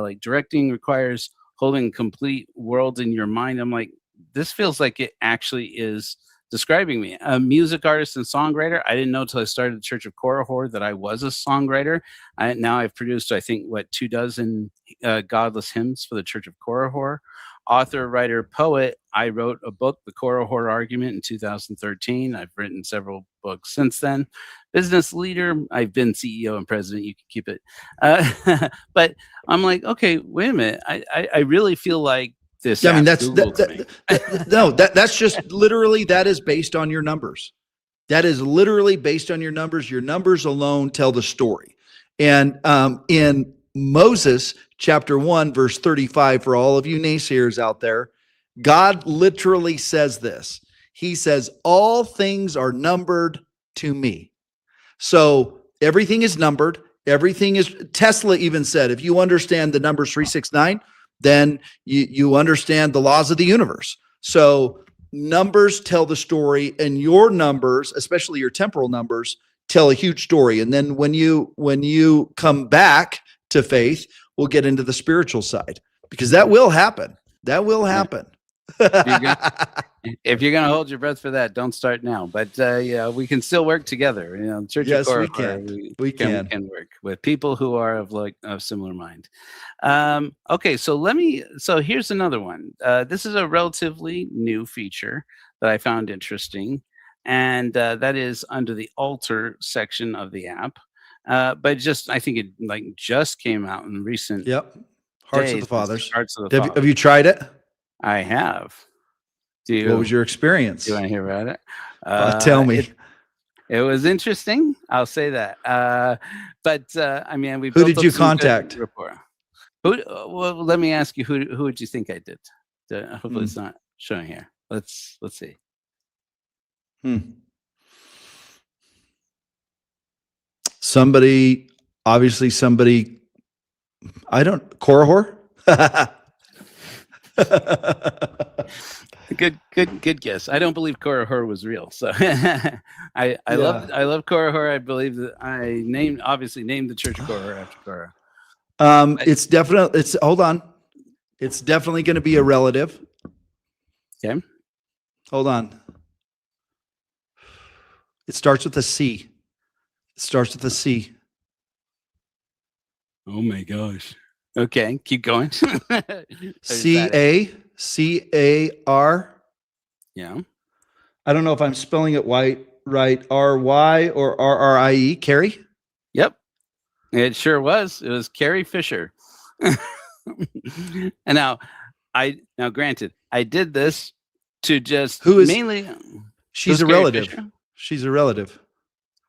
[SPEAKER 4] like directing requires holding complete world in your mind. I'm like, this feels like it actually is describing me. A music artist and songwriter. I didn't know until I started the Church of Korihor that I was a songwriter. Now I've produced, I think, 24 godless hymns for the Church of Korihor. Author, writer, poet. I wrote a book, The Korihor Argument, in 2013. I've written several books since then. Business leader. I've been CEO and president. You can keep it. But I'm like, okay, wait a minute. I really feel like this.
[SPEAKER 8] Yeah, I mean, that's just literally, that is based on your numbers. That is literally based on your numbers. Your numbers alone tell the story. And in Moses chapter 1, verse 35, for all of you naysayers out there, God literally says this. He says, all things are numbered to me. So everything is numbered. Everything is, Tesla even said, if you understand the numbers 369, then you understand the laws of the universe. So numbers tell the story, and your numbers, especially your temporal numbers, tell a huge story. And then when you come back to faith, we'll get into the spiritual side, because that will happen. That will happen.
[SPEAKER 4] If you're gonna hold your breath for that, don't start now. But yeah, we can still work together. The Church
[SPEAKER 8] Yes,
[SPEAKER 4] of
[SPEAKER 8] we
[SPEAKER 4] Korihor,
[SPEAKER 8] can. We can.
[SPEAKER 4] work with people who are of similar mind. Okay, so here's another one. This is a relatively new feature that I found interesting, and that is under the altar section of the app. But I think it just came out in recent
[SPEAKER 8] Yep. Hearts of
[SPEAKER 4] days.
[SPEAKER 8] the Fathers.
[SPEAKER 4] Hearts of the
[SPEAKER 8] Have
[SPEAKER 4] Fathers.
[SPEAKER 8] you tried it?
[SPEAKER 4] I have.
[SPEAKER 8] What was your experience?
[SPEAKER 4] Do you want to hear about it?
[SPEAKER 8] Tell me.
[SPEAKER 4] It was interesting. I'll say that. But I mean, we.
[SPEAKER 8] Who did you contact?
[SPEAKER 4] Well, let me ask you. Who would you think I did? Hopefully, it's not showing here. Let's see.
[SPEAKER 8] Somebody. I don't. Korihor.
[SPEAKER 4] Good guess. I don't believe Korihor was real, so I love Korihor. I believe that I obviously named the Church of Korihor after Korihor. Hold on. It's definitely going to be a relative. Okay.
[SPEAKER 8] Hold on. It starts with a C.
[SPEAKER 4] Oh my gosh. Okay, keep going.
[SPEAKER 8] CACAR.
[SPEAKER 4] Yeah.
[SPEAKER 8] I don't know if I'm spelling it right. RY or RRIE. Carrie?
[SPEAKER 4] Yep. It sure was. It was Carrie Fisher. And now granted, I did this to just mainly.
[SPEAKER 8] She's a relative. She's a relative.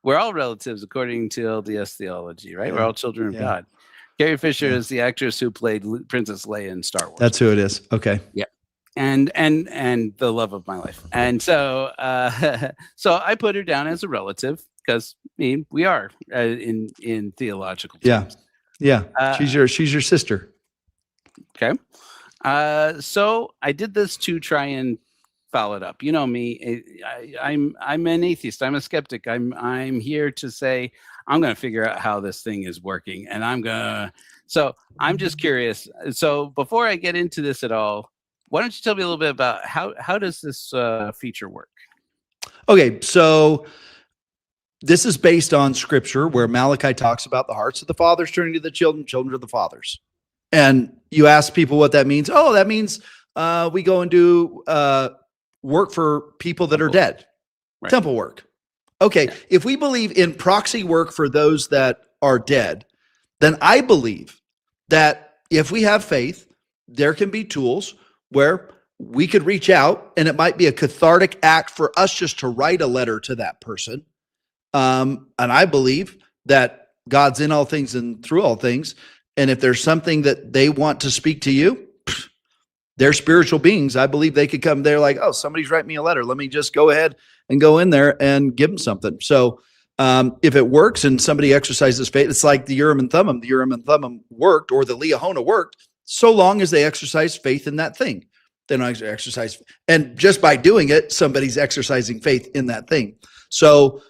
[SPEAKER 4] We're all relatives according to LDS theology, right? We're all children of God. Carrie Fisher is the actress who played Princess Leia in Star Wars.
[SPEAKER 8] That's who it is. Okay.
[SPEAKER 4] Yeah. And the love of my life. And so so I put her down as a relative because we are in theological terms.
[SPEAKER 8] Yeah. She's your sister.
[SPEAKER 4] Okay. So I did this to try and follow it up. You know me. I'm an atheist. I'm a skeptic. I'm here to say I'm going to figure out how this thing is working, and so I'm just curious. So before I get into this at all, why don't you tell me a little bit about how does this feature work?
[SPEAKER 8] Okay, so this is based on scripture where Malachi talks about the hearts of the fathers turning to the children, children to the fathers. And you ask people what that means. Oh, that means we go and do work for people that are dead. Right. Temple work. Okay, if we believe in proxy work for those that are dead, then I believe that if we have faith, there can be tools where we could reach out, and it might be a cathartic act for us just to write a letter to that person. And I believe that God's in all things and through all things. And if there's something that they want to speak to you, they're spiritual beings. I believe they could come there like, oh, somebody's writing me a letter. Let me just go ahead and go in there and give them something. So if it works and somebody exercises faith, it's like the Urim and Thummim. The Urim and Thummim worked, or the Liahona worked, so long as they exercise faith in that thing. They don't exercise. And just by doing it, somebody's exercising faith in that thing. So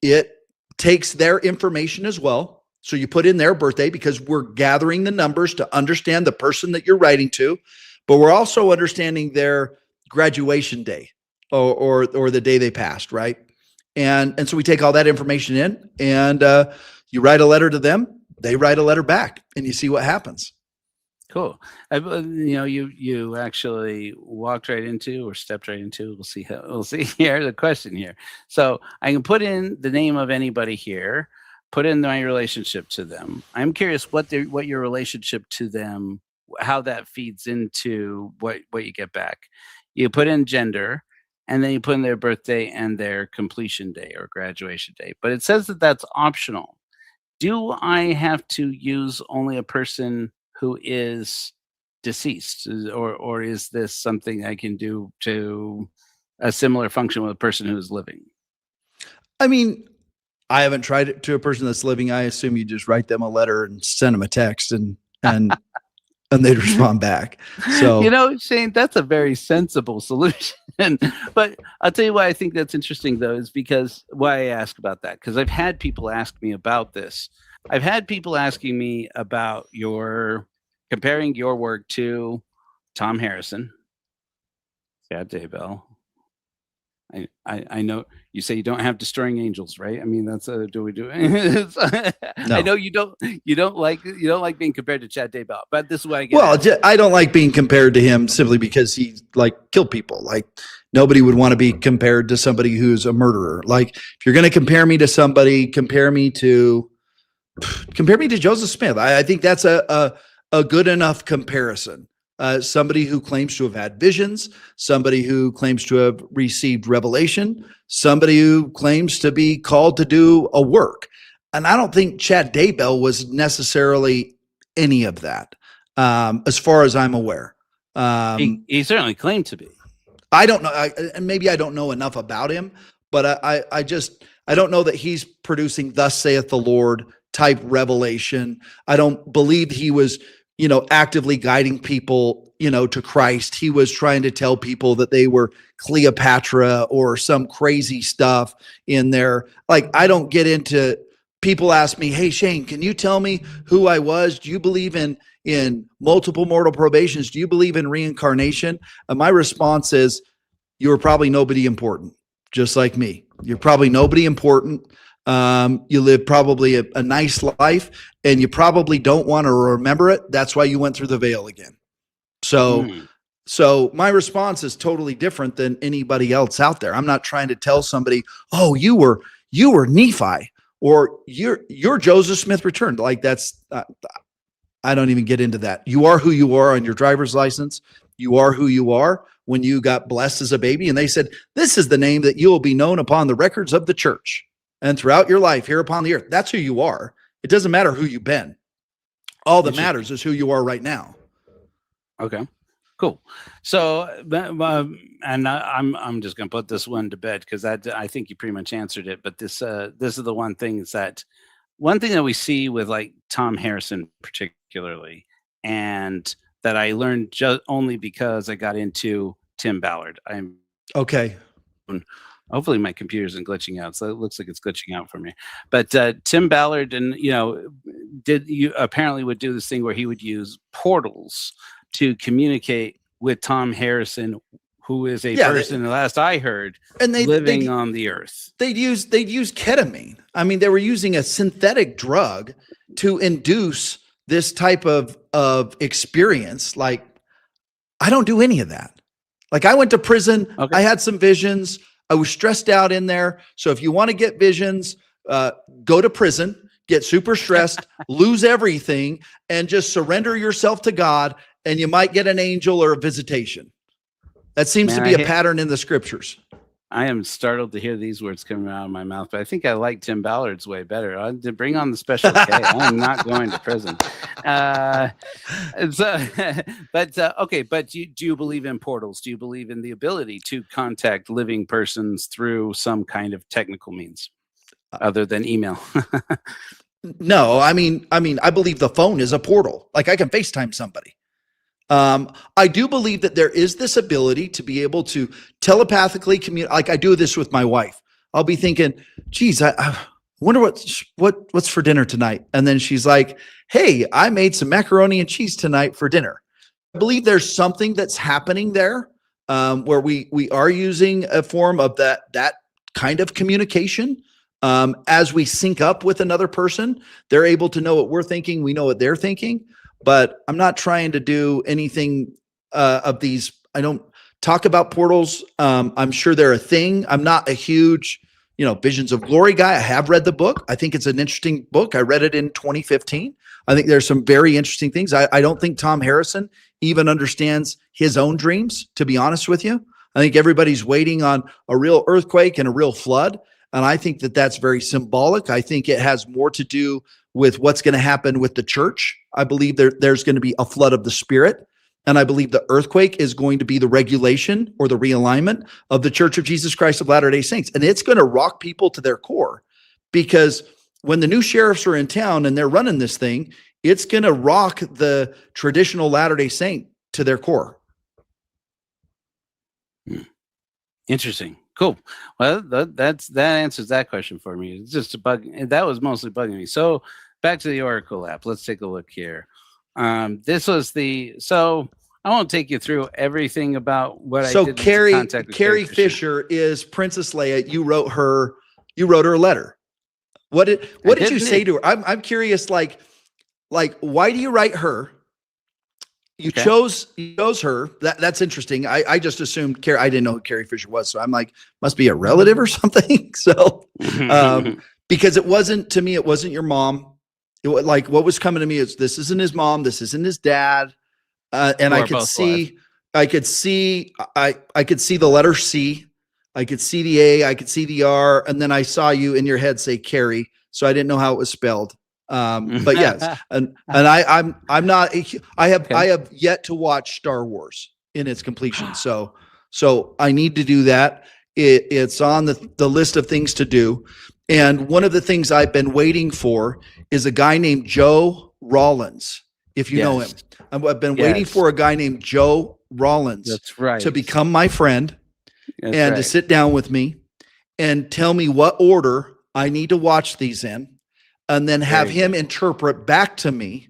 [SPEAKER 8] it takes their information as well. So you put in their birthday because we're gathering the numbers to understand the person that you're writing to, but we're also understanding their graduation day or the day they passed, right? And so we take all that information in, and you write a letter to them, they write a letter back, and you see what happens.
[SPEAKER 4] Cool. You actually walked right into or stepped right into. We'll see here the question here. So I can put in the name of anybody here. Put in my relationship to them. I'm curious what your relationship to them, how that feeds into what you get back. You put in gender, and then you put in their birthday and their completion day or graduation day. But it says that that's optional. Do I have to use only a person who is deceased, or is this something I can do to a similar function with a person who's living?
[SPEAKER 8] I mean, I haven't tried it to a person that's living. I assume you just write them a letter and send them a text, and they'd respond back. So
[SPEAKER 4] Shane, that's a very sensible solution. But I'll tell you why I think that's interesting, though, is because why I ask about that, because I've had people ask me about this. I've had people asking me about comparing your work to Tom Harrison, Chad Daybell. I know you say you don't have destroying angels, right? I mean, that's do we do it?
[SPEAKER 8] No.
[SPEAKER 4] I know you don't like being compared to Chad Daybell, but this is what I get.
[SPEAKER 8] Well, I don't like being compared to him simply because he like killed people. Like nobody would want to be compared to somebody who's a murderer. Like if you're going to compare me to somebody, compare me to Joseph Smith. I think that's a good enough comparison. Somebody who claims to have had visions, somebody who claims to have received revelation, somebody who claims to be called to do a work. And I don't think Chad Daybell was necessarily any of that, as far as I'm aware.
[SPEAKER 4] He certainly claimed to be.
[SPEAKER 8] I don't know. And maybe I don't know enough about him, but I don't know that he's producing thus saith the Lord type revelation. I don't believe he was, actively guiding people, to Christ. He was trying to tell people that they were Cleopatra or some crazy stuff in there. Like, I don't get into, people ask me, hey, Shane, can you tell me who I was? Do you believe in multiple mortal probations? Do you believe in reincarnation? And my response is, you were probably nobody important, just like me. You're probably nobody important. You live probably a nice life, and you probably don't want to remember it. That's why you went through the veil again. So my response is totally different than anybody else out there. I'm not trying to tell somebody, oh, you were Nephi, or you're Joseph Smith returned. Like that's, I don't even get into that. You are who you are on your driver's license. You are who you are when you got blessed as a baby. And they said, this is the name that you will be known upon the records of the church and throughout your life here upon the earth. That's who you are. It doesn't matter who you've been. All that matters is who you are right now. Okay,
[SPEAKER 4] cool. So, and I'm just going to put this one to bed because I think you pretty much answered it. But this is the one thing that we see with like Tom Harrison particularly, and that I learned just only because I got into Tim Ballard. I'm okay. Hopefully my computer isn't glitching out. So it looks like it's glitching out for me. But Tim Ballard apparently would do this thing where he would use portals to communicate with Tom Harrison, who is a person, the last I heard, and living on the earth.
[SPEAKER 8] They'd use ketamine. I mean, they were using a synthetic drug to induce this type of experience. Like, I don't do any of that. Like, I went to prison. Okay. I had some visions. I was stressed out in there. So if you want to get visions, go to prison, get super stressed, lose everything, and just surrender yourself to God, and you might get an angel or a visitation. That seems to be a pattern in the scriptures.
[SPEAKER 4] I am startled to hear these words coming out of my mouth, but I think I like Tim Ballard's way better. To bring on the special K. I'm not going to prison. Okay, but do you believe in portals? Do you believe in the ability to contact living persons through some kind of technical means other than email?
[SPEAKER 8] No, I mean, I believe the phone is a portal. Like, I can FaceTime somebody. I do believe that there is this ability to be able to telepathically communicate. Like, I do this with my wife. I'll be thinking, geez, I wonder what's for dinner tonight. And then she's like, hey, I made some macaroni and cheese tonight for dinner. I believe there's something that's happening there, where we are using a form of that kind of communication. As we sync up with another person, they're able to know what we're thinking. We know what they're thinking. But I'm not trying to do anything of these. I don't talk about portals. I'm sure they're a thing. I'm not a huge, Visions of Glory guy. I have read the book. I think it's an interesting book. I read it in 2015. I think there's some very interesting things. I don't think Tom Harrison even understands his own dreams, to be honest with you. I think everybody's waiting on a real earthquake and a real flood. And I think that that's very symbolic. I think it has more to do with what's going to happen with the church. I believe there's going to be a flood of the Spirit. And I believe the earthquake is going to be the regulation or the realignment of the Church of Jesus Christ of Latter-day Saints. And it's going to rock people to their core, because when the new sheriffs are in town and they're running this thing, it's going to rock the traditional Latter-day Saint to their core.
[SPEAKER 4] Interesting. Cool. Well, that answers that question for me. It's just a bug. That was mostly bugging me. So back to the Oraqel app. Let's take a look here. This was I won't take you through everything about what I
[SPEAKER 8] So
[SPEAKER 4] did.
[SPEAKER 8] Carrie Fisher is Princess Leia. You wrote her a letter. What did you say to her? I'm curious, like why do you write her? You chose her. That's interesting. I just assumed Carrie. I didn't know who Carrie Fisher was, so I'm like, must be a relative or something. So, because it wasn't to me, it wasn't your mom. It was like what was coming to me is this isn't his mom, this isn't his dad, and I could see the letter C, I could see the A, I could see the R, and then I saw you in your head say Carrie, so I didn't know how it was spelled. But yes, and I'm not. I have yet to watch Star Wars in its completion, so I need to do that. It's on the list of things to do, and one of the things I've been waiting for is a guy named Joe Rawlins. If you know him, I've been waiting for a guy named Joe Rawlins.
[SPEAKER 4] That's right.
[SPEAKER 8] To become my friend
[SPEAKER 4] That's
[SPEAKER 8] to sit down with me and tell me what order I need to watch these in. And then have him interpret back to me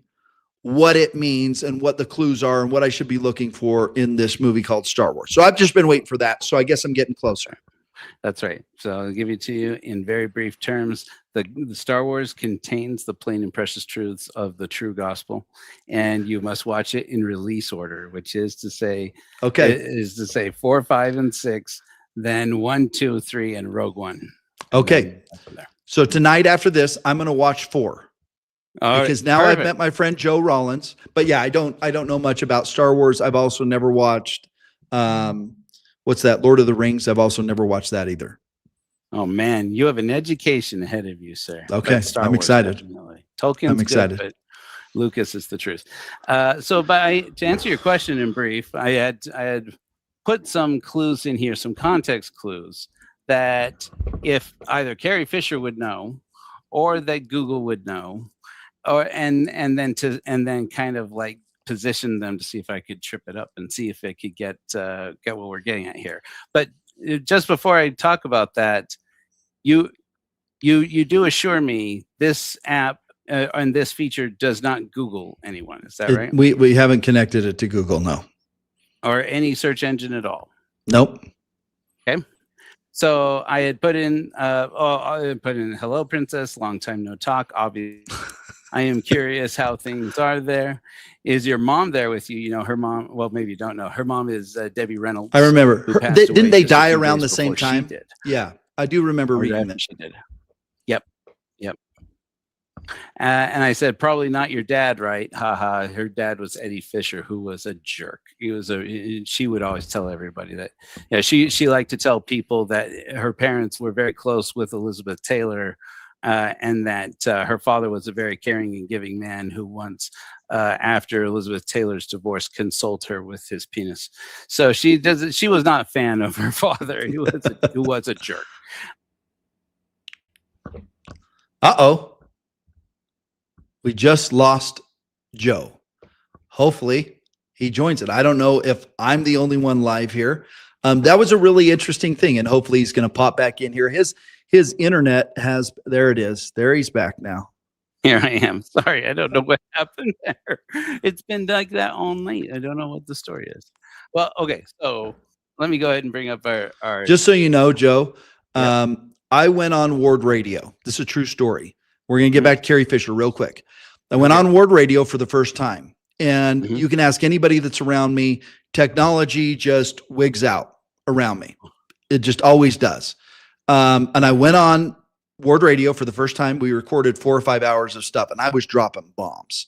[SPEAKER 8] what it means and what the clues are and what I should be looking for in this movie called Star Wars. So I've just been waiting for that. So I guess I'm getting closer.
[SPEAKER 4] That's right. So I'll give it to you in very brief terms. The Star Wars contains the plain and precious truths of the true gospel, and you must watch it in release order, which is to say, 4, 5, and 6, then 1, 2, 3, and Rogue One.
[SPEAKER 8] Okay. So tonight after this, I'm going to watch 4 because now I've met my friend Joe Rawlins. But yeah, I don't know much about Star Wars. I've also never watched what's that? Lord of the Rings. I've also never watched that either.
[SPEAKER 4] Oh man, you have an education ahead of you, sir.
[SPEAKER 8] Okay, I'm excited.
[SPEAKER 4] Definitely. Tolkien's
[SPEAKER 8] I'm excited.
[SPEAKER 4] good, but Lucas is the truth. To answer your question in brief, I had put some clues in here, some context clues that if either Carrie Fisher would know or that Google would know, or and then kind of like position them to see if I could trip it up and see if it could get what we're getting at here. But just before I talk about that, you do assure me this app and this feature does not Google anyone. Is that right?
[SPEAKER 8] We haven't connected it to Google, no.
[SPEAKER 4] Or any search engine at all?
[SPEAKER 8] Nope.
[SPEAKER 4] Okay. So I had put in, hello, princess, long time no talk. Obviously, I am curious how things are there. Is your mom there with you? You know, her mom, well, maybe you don't know. Her mom is Debbie Reynolds.
[SPEAKER 8] I remember. Didn't they die around the same
[SPEAKER 4] before
[SPEAKER 8] time? Yeah, I do remember reading that.
[SPEAKER 4] She did. Yep. And I said, probably not your dad, right? Haha. Her dad was Eddie Fisher, who was a jerk. She would always tell everybody that. Yeah, she liked to tell people that her parents were very close with Elizabeth Taylor, and that her father was a very caring and giving man who once, after Elizabeth Taylor's divorce, consoled her with his penis. So she was not a fan of her father, who was a jerk.
[SPEAKER 8] Uh-oh. We just lost Joe. Hopefully he joins it. I don't know if I'm the only one live here. That was a really interesting thing, and hopefully he's going to pop back in here. His internet has, there it is. There he's back now.
[SPEAKER 4] Here I am. Sorry, I don't know what happened there. It's been like that all night. I don't know what the story is. Well, okay, so let me go ahead and bring up our
[SPEAKER 8] Just so you know, Joe, I went on Ward Radio. This is a true story. We're going to get back to Carrie Fisher real quick. I went on Ward Radio for the first time, and you can ask anybody that's around me. Technology just wigs out around me. It just always does. And I went on Ward Radio for the first time. We recorded 4 or 5 hours of stuff, and I was dropping bombs.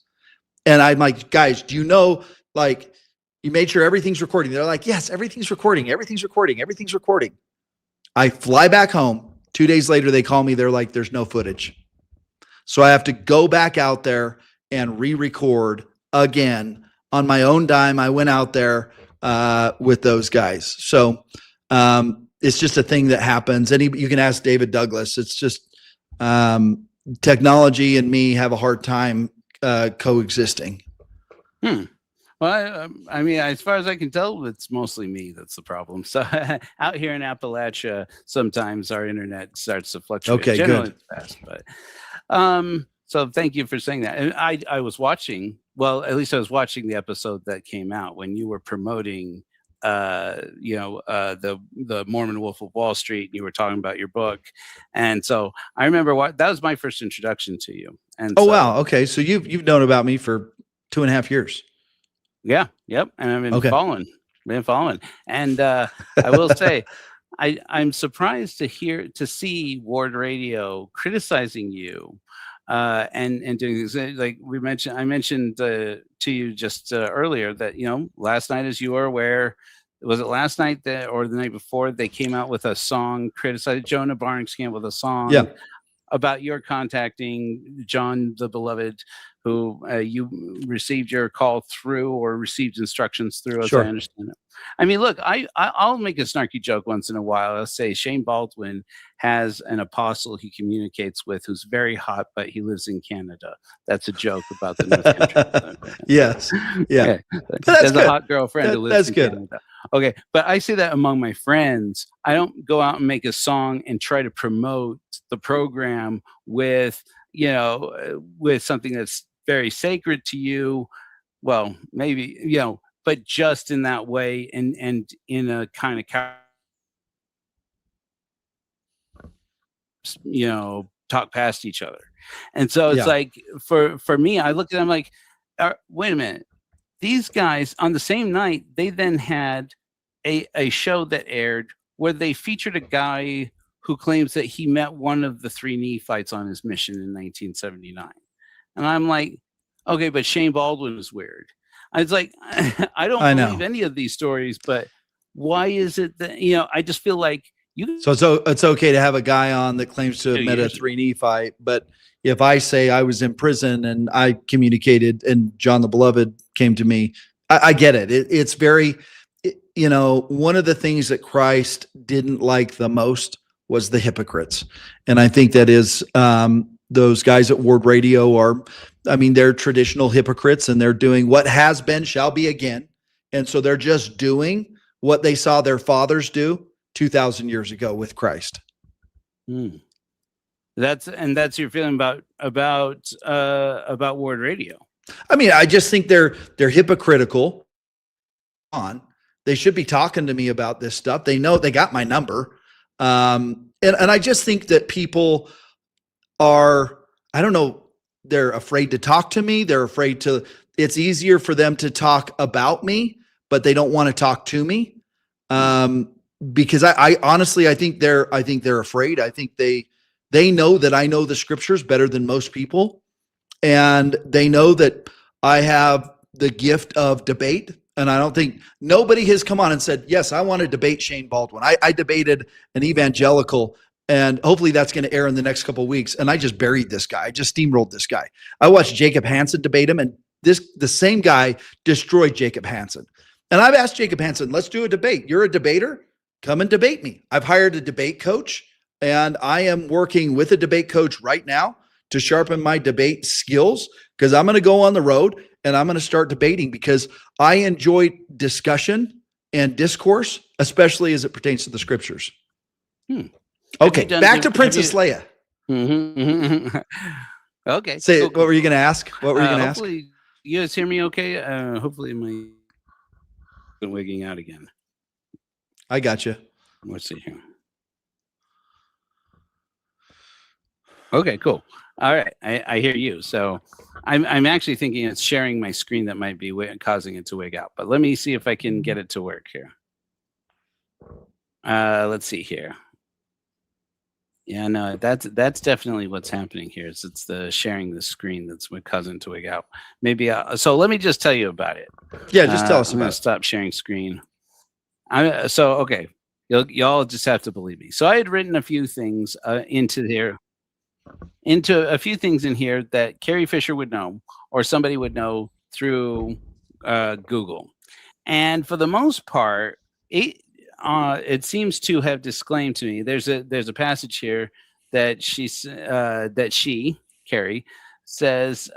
[SPEAKER 8] And I'm like, guys, do you know, like, you made sure everything's recording? They're like, yes, everything's recording. Everything's recording. Everything's recording. I fly back home. 2 days later, they call me. They're like, there's no footage. So I have to go back out there and re-record again on my own dime. I went out there with those guys. So it's just a thing that happens. You can ask David Douglas. It's just technology and me have a hard time coexisting.
[SPEAKER 4] Well, I mean, as far as I can tell, it's mostly me that's the problem. So out here in Appalachia, sometimes our internet starts to fluctuate.
[SPEAKER 8] Okay,
[SPEAKER 4] Generally
[SPEAKER 8] good.
[SPEAKER 4] it's fast, but so thank you for saying that. And I was watching well, at least I was watching the episode that came out when you were promoting the Mormon Wolf of Wall Street. You were talking about your book, and so I remember that was my first introduction to you. And
[SPEAKER 8] Oh, wow. Okay, so you've known about me for 2.5 years.
[SPEAKER 4] Yeah, yep, and I've been
[SPEAKER 8] Okay.
[SPEAKER 4] following, and I will say, I'm surprised to see Ward Radio criticizing you, and doing things like I mentioned to you just earlier that last night, as you are aware, was it last night or the night before, they came out with a song criticizing Jonah Barnes came out with a song about your contacting John the Beloved, who you received your call through or received instructions through, as I understand it. I mean, look, I'll make a snarky joke once in a while. I'll say Shane Baldwin has an apostle he communicates with who's very hot, but he lives in Canada. That's a joke about the North Country.
[SPEAKER 8] Yes. Yeah.
[SPEAKER 4] There's a hot girlfriend who lives in
[SPEAKER 8] good.
[SPEAKER 4] Canada. Okay. But I say that among my friends. I don't go out and make a song and try to promote the program with something that's very sacred to you. Well, maybe, but just in that way and in a kind of talk past each other. And so it's like for me, I looked at them like, wait a minute, these guys on the same night, they then had a show that aired where they featured a guy who claims that he met one of the 3 Nephites on his mission in 1979. And I'm like, okay, but Shane Baldwin is weird. I was like, I don't believe any of these stories, but why is it that, I just feel like so
[SPEAKER 8] it's okay to have a guy on that claims to have met a 3 Nephite, but if I say I was in prison and I communicated and John the Beloved came to me, I get it. It's very, one of the things that Christ didn't like the most was the hypocrites. And I think that is those guys at Ward Radio they're traditional hypocrites, and they're doing what has been shall be again. And so they're just doing what they saw their fathers do 2,000 years ago with Christ.
[SPEAKER 4] That's your feeling about Ward Radio.
[SPEAKER 8] I mean, I just think they're hypocritical. They should be talking to me about this stuff. They know they got my number. And I just think that people are, I don't know, they're afraid to talk to me. They're afraid it's easier for them to talk about me, but they don't want to talk to me. Because I honestly, I think they're afraid. I think they know that I know the scriptures better than most people. And they know that I have the gift of debate. And I don't think nobody has come on and said, yes, I want to debate Shane Baldwin. I debated an evangelical, and hopefully that's going to air in the next couple of weeks. And I just buried this guy. I just steamrolled this guy. I watched Jacob Hansen debate him, and the same guy destroyed Jacob Hansen. And I've asked Jacob Hansen, let's do a debate. You're a debater. Come and debate me. I've hired a debate coach, and I am working with a debate coach right now to sharpen my debate skills, because I'm going to go on the road and I'm going to start debating, because I enjoy discussion and discourse, especially as it pertains to the scriptures. Okay, back to Princess Leia.
[SPEAKER 4] Okay.
[SPEAKER 8] Say, cool. What were you going to ask? What were you going to ask?
[SPEAKER 4] Hopefully you guys hear me okay. Hopefully my been wigging out again.
[SPEAKER 8] I got you.
[SPEAKER 4] Let's see here. Okay, cool. All right, I hear you. So I'm actually thinking it's sharing my screen that might be causing it to wig out. But let me see if I can get it to work here. Let's see here. Yeah, no, that's definitely what's happening here. It's the sharing the screen that's causing it to wig out. Maybe so. Let me just tell you about it.
[SPEAKER 8] Yeah, just tell us
[SPEAKER 4] I'm
[SPEAKER 8] about
[SPEAKER 4] gonna
[SPEAKER 8] it.
[SPEAKER 4] stop sharing screen. Okay. Y'all just have to believe me. So I had written a few things into a few things in here that Carrie Fisher would know, or somebody would know through Google. And for the most part, it seems to have disclaimed to me. There's a passage here that Carrie says,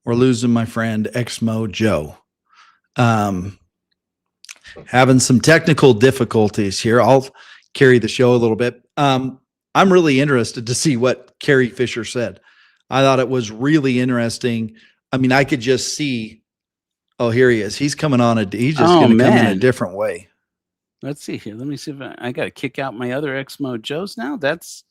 [SPEAKER 8] we're losing my friend ExmoJoe. Having some technical difficulties here. carry the show a little bit. I'm really interested to see what Carrie Fisher said. I thought it was really interesting. I mean, I could just see, oh, here he is. He's coming on he's just going to come in a different way.
[SPEAKER 4] Let's see here. Let me see if I got to kick out my other ExmoJoes now. There's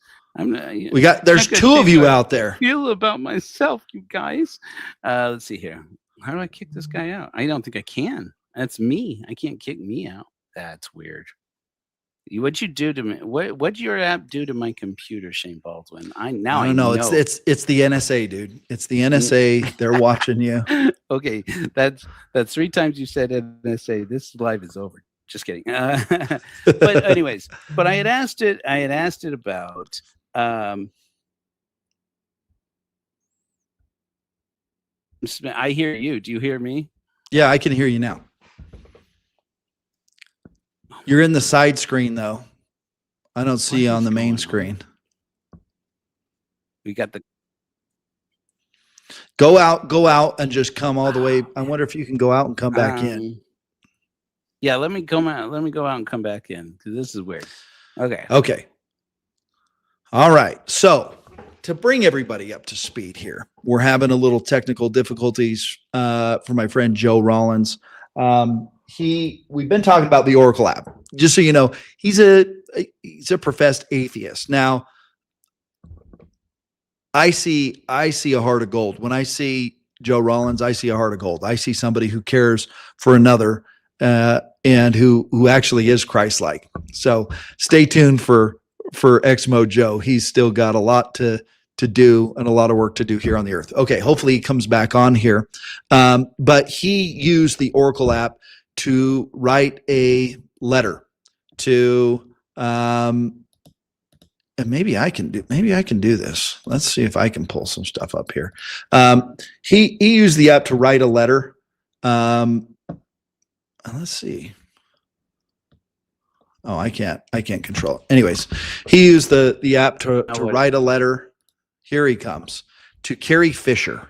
[SPEAKER 8] two of you out there.
[SPEAKER 4] Feel about myself, you guys. Let's see here. How do I kick this guy out? I don't think I can. That's me. I can't kick me out. That's weird. What'd you do to me? What'd your app do to my computer, Shane Baldwin? I don't know.
[SPEAKER 8] It's the NSA, dude. It's the NSA. They're watching you.
[SPEAKER 4] Okay, that's 3 times you said NSA. This live is over. Just kidding. But anyways, but I had asked it about I hear you. Do you hear me?
[SPEAKER 8] Yeah, I can hear you now. You're in the side screen though. I don't see you on the main screen.
[SPEAKER 4] We got the
[SPEAKER 8] go out and just come all the way. I wonder if you can go out and come back in.
[SPEAKER 4] Yeah, let me go out and come back in because this is weird.
[SPEAKER 8] Okay. All right. So to bring everybody up to speed here, we're having a little technical difficulties for my friend Joe Rawlins. We've been talking about the Oraqel app. Just so you know, he's a professed atheist. Now, I see a heart of gold. When I see Joe Rawlins, I see a heart of gold. I see somebody who cares for another and who actually is Christ-like. So stay tuned for ExmoJoe. He's still got a lot to do and a lot of work to do here on the earth. Okay, hopefully he comes back on here. But he used the Oraqel app to write a letter to and maybe I can do this. Let's see if I can pull some stuff up here. He used the app to write a letter. Let's see. Oh, I can't control it. Anyways, he used the app to write a letter. Here he comes to Carrie Fisher,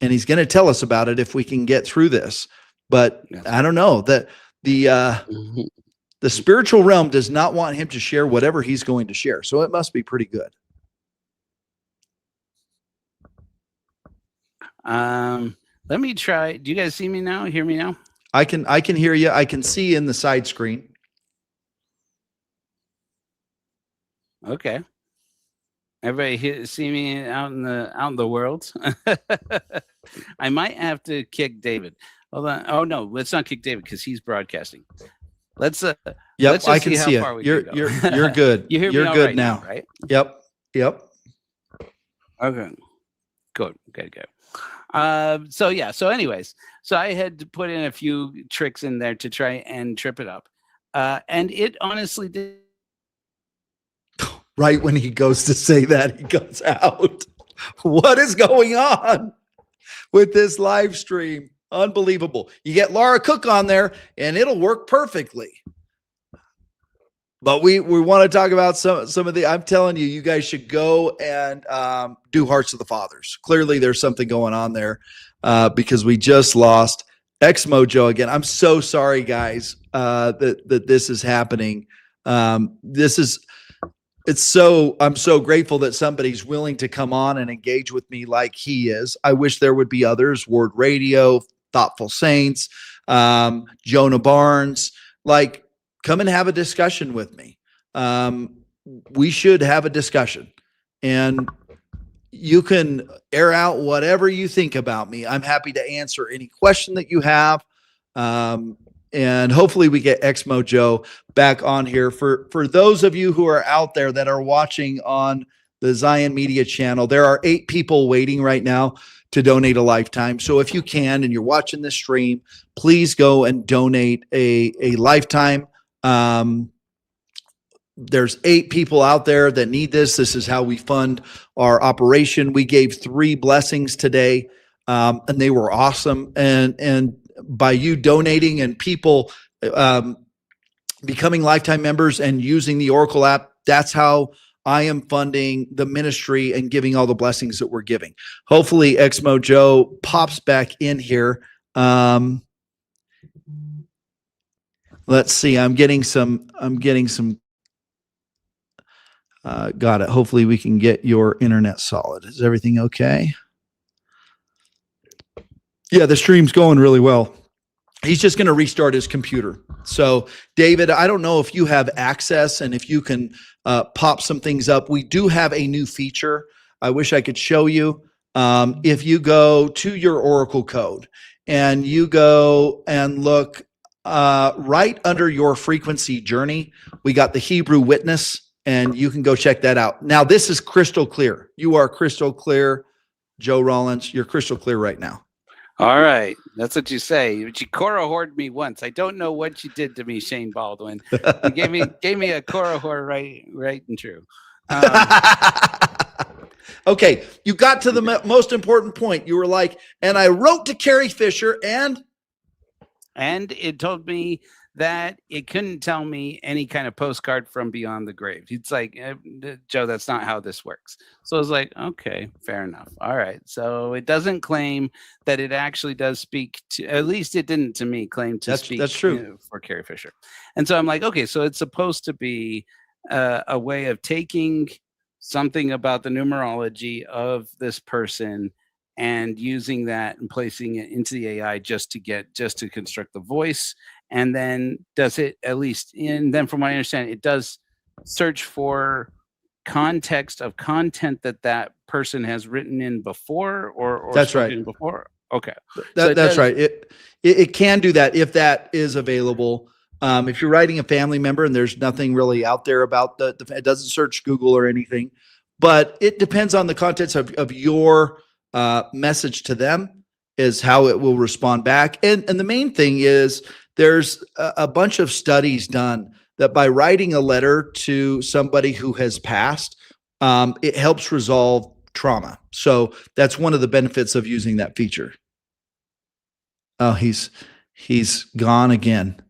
[SPEAKER 8] and he's going to tell us about it if we can get through this. But I don't know that the spiritual realm does not want him to share whatever he's going to share. So it must be pretty good.
[SPEAKER 4] Let me try. Do you guys see me now? Hear me now?
[SPEAKER 8] I can hear you. I can see in the side screen.
[SPEAKER 4] Okay. Everybody see me out in the world. I might have to kick David. Hold on. Oh no, let's not kick David because he's broadcasting. Let's
[SPEAKER 8] Yep, I can see it. You're good.
[SPEAKER 4] You hear me
[SPEAKER 8] You're
[SPEAKER 4] all
[SPEAKER 8] good
[SPEAKER 4] right
[SPEAKER 8] now,
[SPEAKER 4] right?
[SPEAKER 8] Yep.
[SPEAKER 4] Okay. Good. So anyways, I had to put in a few tricks in there to try and trip it up. And it honestly did.
[SPEAKER 8] Right when he goes to say that, he goes out. What is going on with this live stream? Unbelievable. You get Laura Cook on there and it'll work perfectly. But we want to talk about some of the, I'm telling you, you guys should go and do Hearts of the Fathers. Clearly there's something going on there because we just lost ExmoJoe again. I'm so sorry, guys, that this is happening. I'm so grateful that somebody's willing to come on and engage with me like he is. I wish there would be others, Word Radio, Thoughtful Saints, Jonah Barnes, like, come and have a discussion with me. We should have a discussion and you can air out whatever you think about me. I'm happy to answer any question that you have. And hopefully we get ExmoJoe back on here. For those of you who are out there that are watching on the Zion Media channel, there are 8 people waiting right now to donate a lifetime. So if you can, and you're watching this stream, please go and donate a lifetime. There's 8 people out there that need this. This is how we fund our operation. We gave 3 blessings today, and they were awesome. And by you donating and people becoming lifetime members and using the Oraqel app, that's how I am funding the ministry and giving all the blessings that we're giving. Hopefully ExmoJoe pops back in here. Let's see. I'm getting some Got it. Hopefully we can get your internet solid. Is everything okay? Yeah, the stream's going really well. He's just going to restart his computer. So, David, I don't know if you have access and if you can pop some things up. We do have a new feature. I wish I could show you. If you go to your Oraqel Code and you go and look right under your frequency journey, we got the Hebrew Witness, and you can go check that out. Now, this is crystal clear. You are crystal clear, Joe Rawlins. You're crystal clear right now.
[SPEAKER 4] All right. That's what you say. But you Korohored me once. I don't know what you did to me, Shane Baldwin. You gave me a Korihor right and true.
[SPEAKER 8] Okay. You got to the most important point. You were like, and I wrote to Carrie Fisher and
[SPEAKER 4] it told me that it couldn't tell me any kind of postcard from beyond the grave. It's like, Joe, that's not how this works. So I was like, okay, fair enough. All right. So it doesn't claim that it actually does speak to, at least it didn't to me claim to speak.
[SPEAKER 8] That's true.
[SPEAKER 4] For Carrie Fisher. And so I'm like, okay, so it's supposed to be a way of taking something about the numerology of this person and using that and placing it into the AI just to construct the voice. And then does it, at least then from what I understand, it does search for context of content that person has written in before or
[SPEAKER 8] that's right.
[SPEAKER 4] Before. Okay.
[SPEAKER 8] That's right. It can do that if that is available. If you're writing a family member and there's nothing really out there about it doesn't search Google or anything, but it depends on the contents of your message to them is how it will respond back. And the main thing is there's a bunch of studies done that by writing a letter to somebody who has passed, it helps resolve trauma. So that's one of the benefits of using that feature. Oh, he's gone again.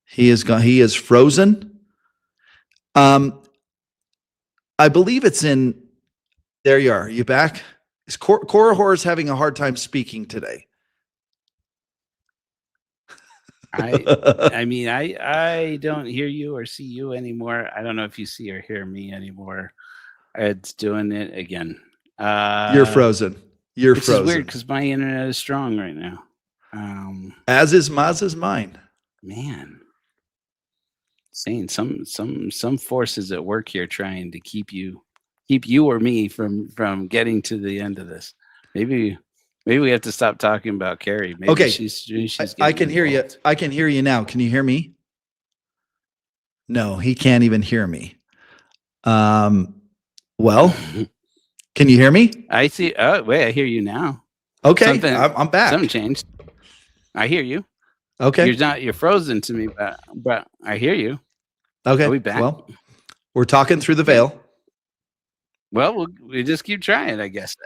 [SPEAKER 8] He is gone. He is frozen. I believe it's in. There you are. Are you back? Is Korihors having a hard time speaking today?
[SPEAKER 4] I mean, I don't hear you or see you anymore. I don't know if you see or hear me anymore. It's doing it again.
[SPEAKER 8] You're frozen. You're
[SPEAKER 4] which
[SPEAKER 8] frozen.
[SPEAKER 4] Is weird because my internet is strong right now.
[SPEAKER 8] As is Maz's mine.
[SPEAKER 4] Man, saying some forces at work here trying to keep you or me from getting to the end of this. Maybe we have to stop talking about Carrie. Maybe
[SPEAKER 8] okay,
[SPEAKER 4] she's
[SPEAKER 8] I can hear you. I can hear you now. Can you hear me? No, he can't even hear me. Well, can you hear me?
[SPEAKER 4] I see. Oh, wait, I hear you now.
[SPEAKER 8] Okay, I'm back.
[SPEAKER 4] Something changed. I hear you.
[SPEAKER 8] Okay,
[SPEAKER 4] you're frozen to me, but I hear you.
[SPEAKER 8] Okay,
[SPEAKER 4] are we back?
[SPEAKER 8] Well, we're talking through the veil.
[SPEAKER 4] Well, we just keep trying, I guess.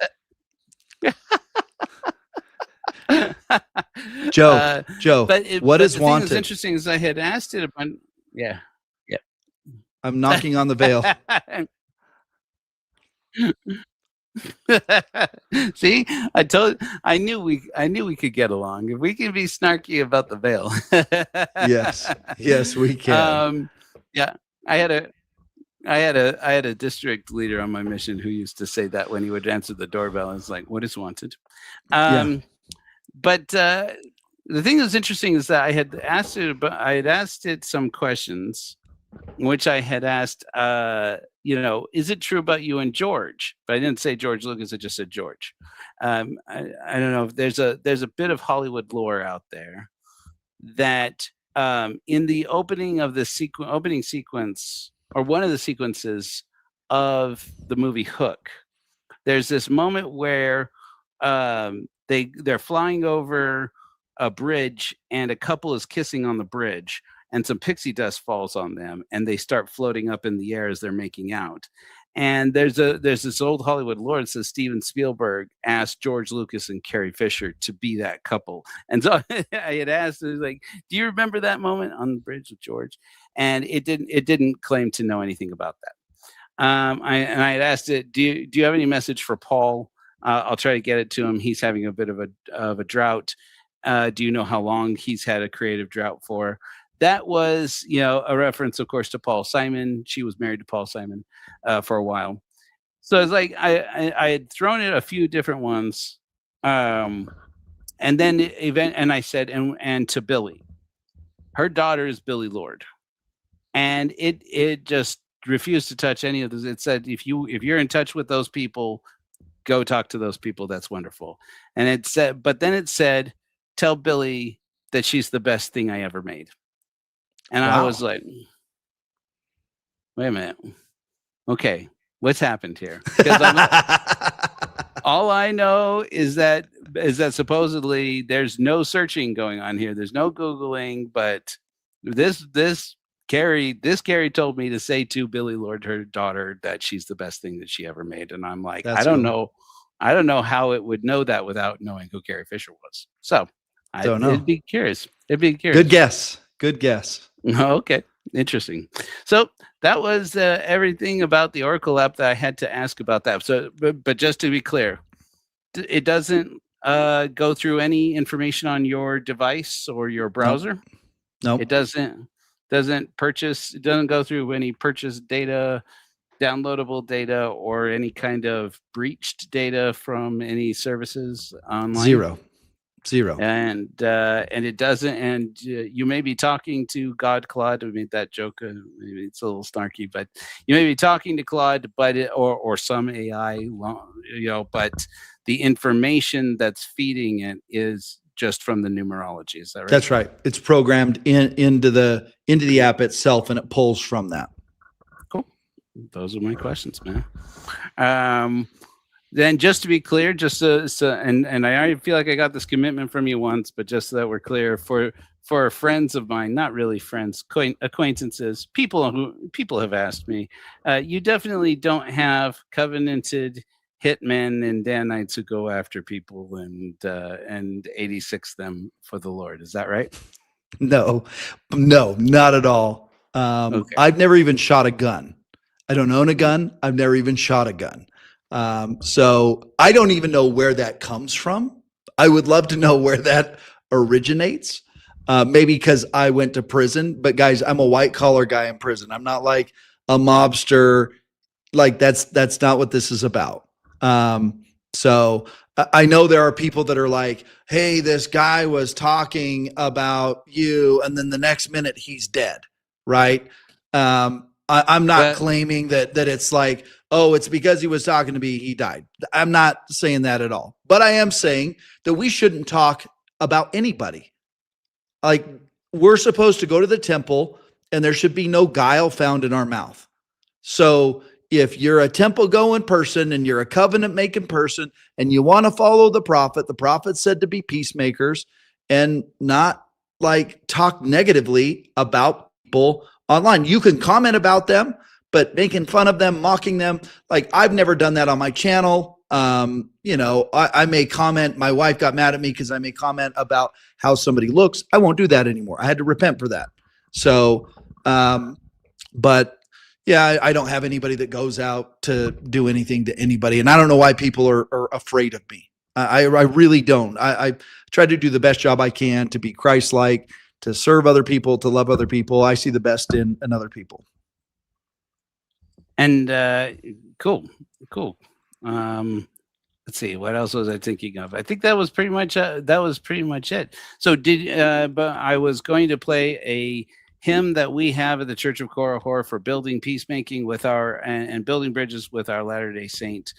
[SPEAKER 8] Joe,
[SPEAKER 4] but
[SPEAKER 8] what is
[SPEAKER 4] the
[SPEAKER 8] wanted?
[SPEAKER 4] Thing that's interesting is I had asked it about. Yeah.
[SPEAKER 8] I'm knocking on the veil.
[SPEAKER 4] See, I knew we could get along if we can be snarky about the veil.
[SPEAKER 8] yes, we can.
[SPEAKER 4] Yeah, I had a district leader on my mission who used to say that when he would answer the doorbell. It's like, what is wanted? But the thing that's interesting is that I had asked it some questions, which I had asked, is it true about you and George? But I didn't say George Lucas. I just said George. I don't know if there's a bit of Hollywood lore out there that in the opening of the opening sequence, or one of the sequences of the movie Hook, there's this moment where they're flying over a bridge and a couple is kissing on the bridge and some pixie dust falls on them and they start floating up in the air as they're making out. And there's this old Hollywood lore that says Steven Spielberg asked George Lucas and Carrie Fisher to be that couple. And so I had asked, it was like, do you remember that moment on the bridge with George? And it didn't claim to know anything about that. I had asked it, do you have any message for Paul? I'll try to get it to him. He's having a bit of a drought. Do you know how long he's had a creative drought for? that was, you know, a reference, of course, to Paul Simon. She was married to Paul Simon for a while. So it's like I had thrown it a few different ones, and then and I said, and to Billy, her daughter is Billy Lord, and it just refused to touch any of those. It said if you're in touch with those people, go talk to those people. That's wonderful. And it said, but then it said, tell Billy that she's the best thing I ever made. And I was like, wait a minute, okay. What's happened here? All I know is that supposedly there's no searching going on here. There's no Googling, but this Carrie told me to say to Billy Lord, her daughter, that she's the best thing that she ever made. And I'm like, I don't know how it would know that without knowing who Carrie Fisher was. So
[SPEAKER 8] Don't know.
[SPEAKER 4] It'd be curious. Good
[SPEAKER 8] guess.
[SPEAKER 4] Okay. Interesting. So that was everything about the Oraqel app that I had to ask about that. So, but just to be clear, it doesn't go through any information on your device or your browser.
[SPEAKER 8] No.
[SPEAKER 4] It doesn't purchase. It doesn't go through any purchase data, downloadable data, or any kind of breached data from any services online.
[SPEAKER 8] Zero.
[SPEAKER 4] And it doesn't. And you may be talking to God Claude. We made that joke. Maybe it's a little snarky, but you may be talking to Claude, but or some AI, you know. But the information that's feeding it is just from the numerology. Is that right?
[SPEAKER 8] That's right. It's programmed into the app itself, and it pulls from that.
[SPEAKER 4] Cool. Those are my questions, man. Then, just to be clear, and I already feel like I got this commitment from you once, but just so that we're clear, for friends of mine, not really friends, acquaintances, people have asked me, you definitely don't have covenanted hitmen and Danites who go after people and 86 them for the Lord. Is that right?
[SPEAKER 8] No, not at all.
[SPEAKER 4] Okay.
[SPEAKER 8] I've never even shot a gun. I don't own a gun. I've never even shot a gun. So I don't even know where that comes from. I would love to know where that originates. Maybe because I went to prison, but guys, I'm a white collar guy in prison. I'm not like a mobster. Like that's not what this is about. So I know there are people that are like, hey, this guy was talking about you, and then the next minute he's dead. Right. I'm not claiming that it's like, oh, it's because he was talking to me, he died. I'm not saying that at all. But I am saying that we shouldn't talk about anybody. Like, we're supposed to go to the temple, and there should be no guile found in our mouth. So if you're a temple going person and you're a covenant making person and you want to follow the prophet said to be peacemakers and not like talk negatively about people online. You can comment about them, but making fun of them, mocking them, like I've never done that on my channel. You know, I may comment, my wife got mad at me because I may comment about how somebody looks. I won't do that anymore. I had to repent for that. So, but yeah, I don't have anybody that goes out to do anything to anybody. And I don't know why people are afraid of me. I really don't. I try to do the best job I can to be Christ-like, to serve other people, to love other people. I see the best in other people.
[SPEAKER 4] And cool. Let's see, what else was I thinking of? I think that was pretty much it. So but I was going to play a hymn that we have at the Church of Korihor for building peacemaking with and building bridges with our Latter-day Saint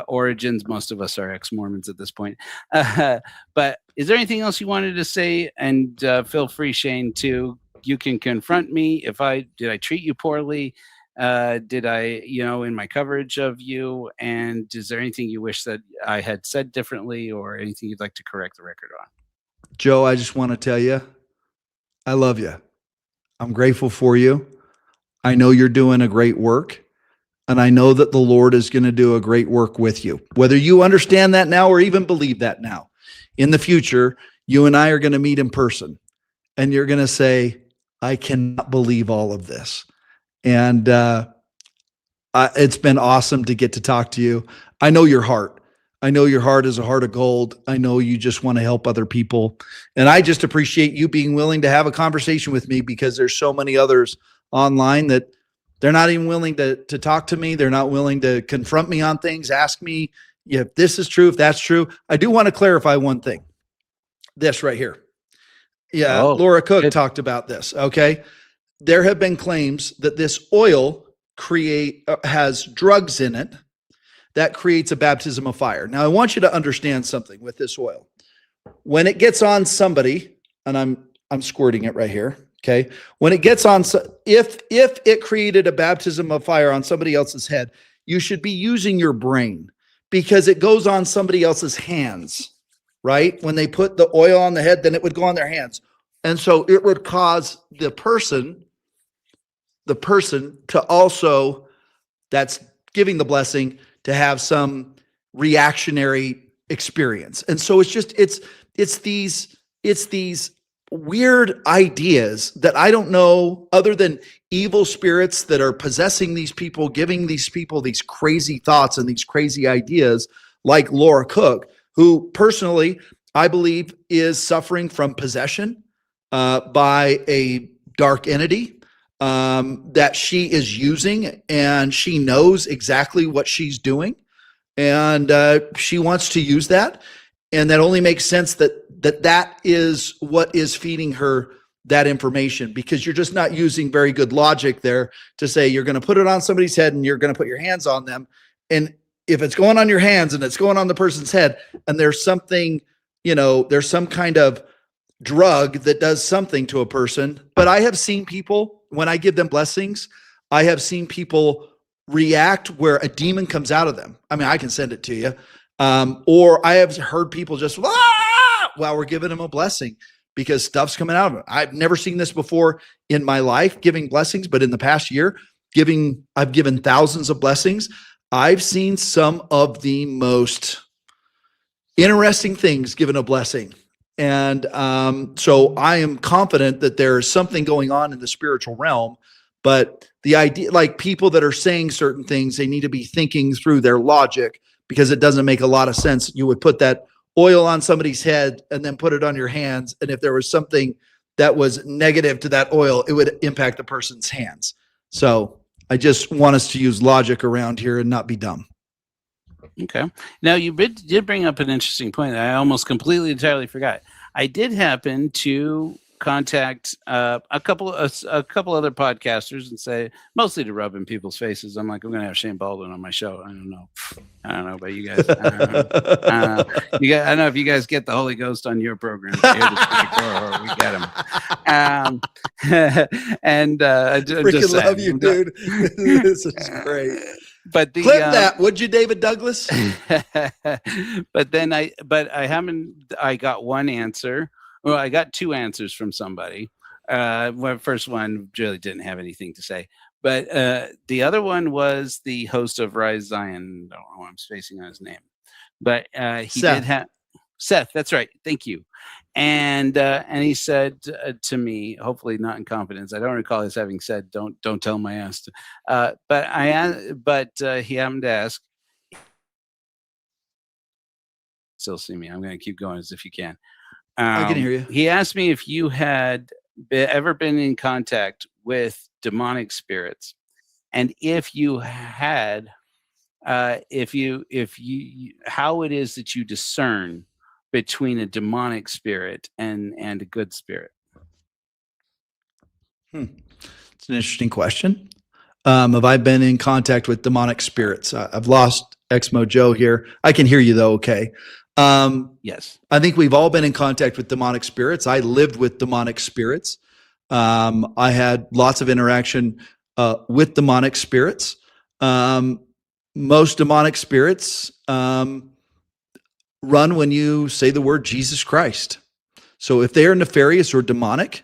[SPEAKER 4] origins. Most of us are ex-Mormons at this point. But is there anything else you wanted to say? And feel free, Shane, you can confront me if did I treat you poorly? Did I, in my coverage of you? And is there anything you wish that I had said differently, or anything you'd like to correct the record on?
[SPEAKER 8] Joe, I just want to tell you, I love you. I'm grateful for you. I know you're doing a great work, and I know that the Lord is going to do a great work with you. Whether you understand that now or even believe that now, in the future, you and I are going to meet in person, and you're going to say, I cannot believe all of this. And it's been awesome to get to talk to you. I know your heart. I know your heart is a heart of gold. I know you just want to help other people. And I just appreciate you being willing to have a conversation with me, because there's so many others online that they're not even willing to talk to me. They're not willing to confront me on things, ask me if this is true, if that's true. I do want to clarify one thing. This right here. Yeah,
[SPEAKER 4] Oh,
[SPEAKER 8] Laura Cook
[SPEAKER 4] good.
[SPEAKER 8] talked about this, okay? There have been claims that this oil has drugs in it that creates a baptism of fire. Now, I want you to understand something with this oil. When it gets on somebody, and I'm squirting it right here, okay? When it gets on, if it created a baptism of fire on somebody else's head, you should be using your brain, because it goes on somebody else's hands, right? When they put the oil on the head, then it would go on their hands. And so it would cause the person to also, that's giving the blessing, to have some reactionary experience. And so it's these weird ideas that I don't know, other than evil spirits that are possessing these people, giving these people these crazy thoughts and these crazy ideas, like Laura Cook, who personally I believe is suffering from possession by a dark entity that she is using, and she knows exactly what she's doing, and she wants to use that. And that only makes sense that is what is feeding her that information, because you're just not using very good logic there to say you're going to put it on somebody's head and you're going to put your hands on them. And if it's going on your hands and it's going on the person's head, and there's something, there's some kind of drug that does something to a person. But I have seen people, when I give them blessings, I have seen people react where a demon comes out of them. I mean, I can send it to you. Or I have heard people just, while we're giving them a blessing, because stuff's coming out of it. I've never seen this before in my life, giving blessings, but in the past year, I've given thousands of blessings. I've seen some of the most interesting things given a blessing. And so I am confident that there is something going on in the spiritual realm, but the idea, like people that are saying certain things, they need to be thinking through their logic, because it doesn't make a lot of sense. You would put that oil on somebody's head and then put it on your hands. And if there was something that was negative to that oil, it would impact the person's hands. So I just want us to use logic around here and not be dumb.
[SPEAKER 4] Okay. Now, you did bring up an interesting point that I almost completely entirely forgot. I did happen to contact a couple other podcasters and say, mostly to rub in people's faces, I'm like, I'm going to have Shane Baldwin on my show. I don't know about you guys. I don't know if you guys get the Holy Ghost on your program. Korihor, we get him. And I just
[SPEAKER 8] love you, dude. This is great.
[SPEAKER 4] But
[SPEAKER 8] clip that, would you, David Douglas?
[SPEAKER 4] But I got one answer. Well, I got two answers from somebody. First one really didn't have anything to say, but the other one was the host of Rise Zion. I don't know why I'm spacing on his name, but he did have Seth. That's right. Thank you. And he said to me, hopefully not in confidence, I don't recall his having said, "Don't tell my ass." But he happened to ask. Still see me? I'm going to keep going as if you can.
[SPEAKER 8] I can hear you.
[SPEAKER 4] He asked me if you had ever been in contact with demonic spirits, and if you had, if you how it is that you discern between a demonic spirit and a good spirit.
[SPEAKER 8] It's an interesting question. Have I been in contact with demonic spirits? I've lost ExmoJoe here. I can hear you though. Okay.
[SPEAKER 4] Yes.
[SPEAKER 8] I think we've all been in contact with demonic spirits. I lived with demonic spirits. I had lots of interaction with demonic spirits. Most demonic spirits run when you say the word Jesus Christ. So if they are nefarious or demonic,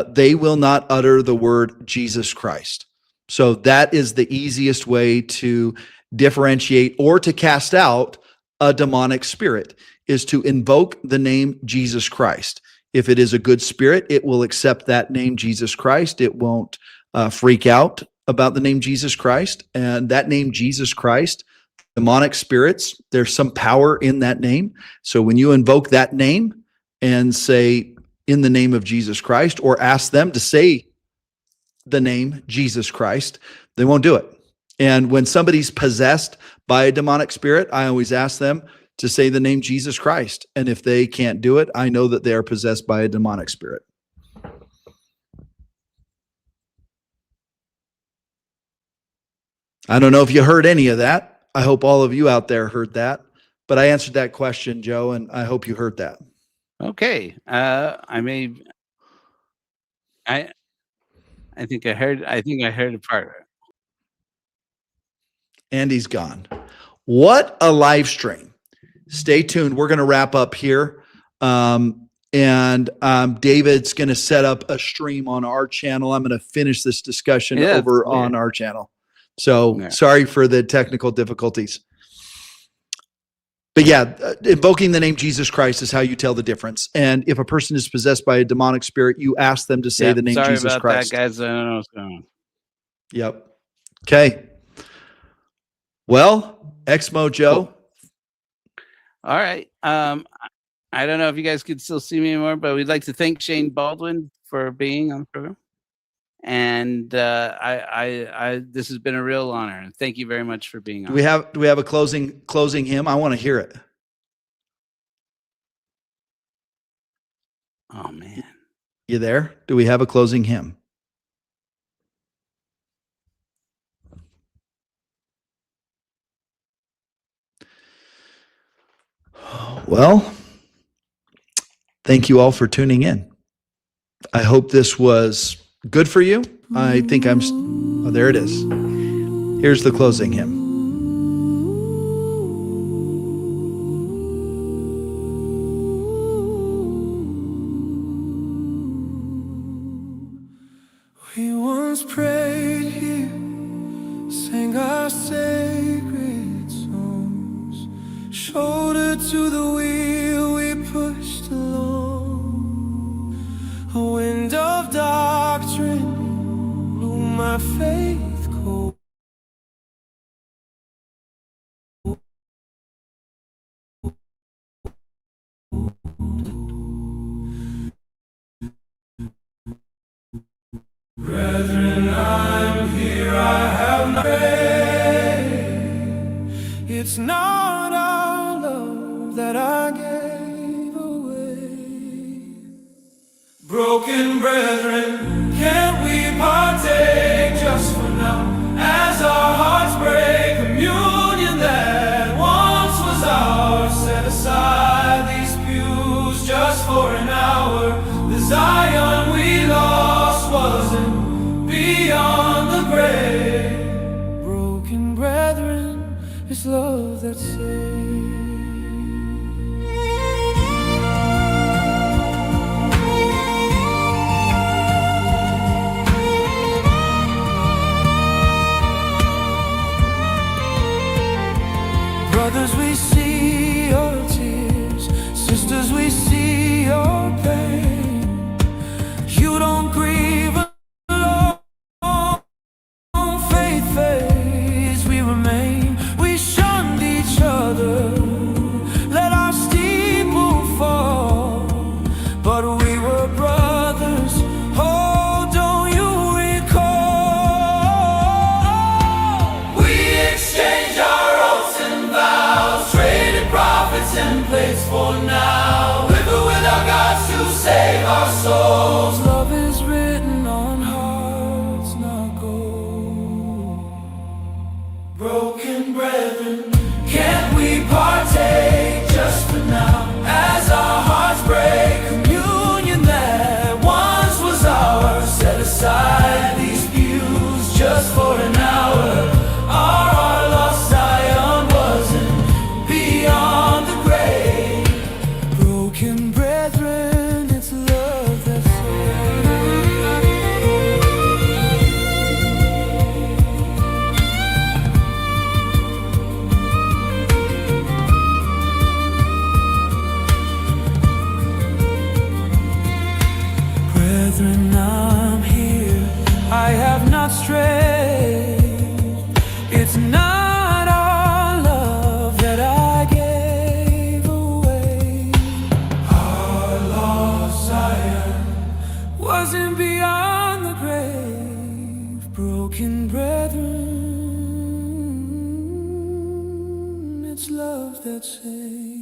[SPEAKER 8] they will not utter the word Jesus Christ. So that is the easiest way to differentiate or to cast out a demonic spirit, is to invoke the name Jesus Christ. If it is a good spirit, it will accept that name Jesus Christ. It won't freak out about the name Jesus Christ. And that name Jesus Christ demonic spirits. There's some power in that name. So when you invoke that name and say, in the name of Jesus Christ, or ask them to say the name Jesus Christ, they won't do it. And when somebody's possessed by a demonic spirit, I always ask them to say the name Jesus Christ. And if they can't do it, I know that they are possessed by a demonic spirit. I don't know if you heard any of that. I hope all of you out there heard that. But I answered that question, Joe, and I hope you heard that.
[SPEAKER 4] Okay. I think I heard a part of it.
[SPEAKER 8] And he's gone. What a live stream. Stay tuned. We're going to wrap up here. David's going to set up a stream on our channel. I'm going to finish this discussion over on our channel. So sorry for the technical difficulties. But yeah, invoking the name Jesus Christ is how you tell the difference. And if a person is possessed by a demonic spirit, you ask them to say the name Jesus Christ.
[SPEAKER 4] That, guys. I don't know what's going on.
[SPEAKER 8] Yep. Okay. Well, ExmoJoe.
[SPEAKER 4] Cool. All right. I don't know if you guys can still see me anymore, but we'd like to thank Shane Baldwin for being on the program. And this has been a real honor. And thank you very much for being on.
[SPEAKER 8] Do we have a closing hymn? I want to hear it.
[SPEAKER 4] Oh man.
[SPEAKER 8] You there? Do we have a closing hymn? Well, thank you all for tuning in. I hope this was good for you. I think oh, there it is. Here's the closing hymn.
[SPEAKER 3] We once prayed here, sang our sacred songs, shoulder to the wheel we pushed along. A wind of doctrine blew my faith cold. Brethren, I'm here, I have not prayed. It's not our love that I gave away. Broken brethren, can't we partake just for now, as our hearts break? Communion that once was ours, set aside these pews just for an hour. The Zion we lost wasn't beyond the grave. Broken brethren, it's love that saves. Brothers, we see your tears. Sisters, we see your pain. You don't grieve alone. Faith fades, we remain. We shunned each other, let our steeple fall. But we were brothers. Oh, don't you recall? We exchanged our oaths and vows, traded prophets and plates for now. River with our gods to save our souls. Love is written on hearts, not gold. Broken brethren, can't we partake just for now, as our hearts break? Communion that once was ours, set aside these pews just for an hour. Our lost Zion wasn't beyond the grave. Broken brethren, it's love that Brethren, I'm here, I have not strayed. It's not our love that same.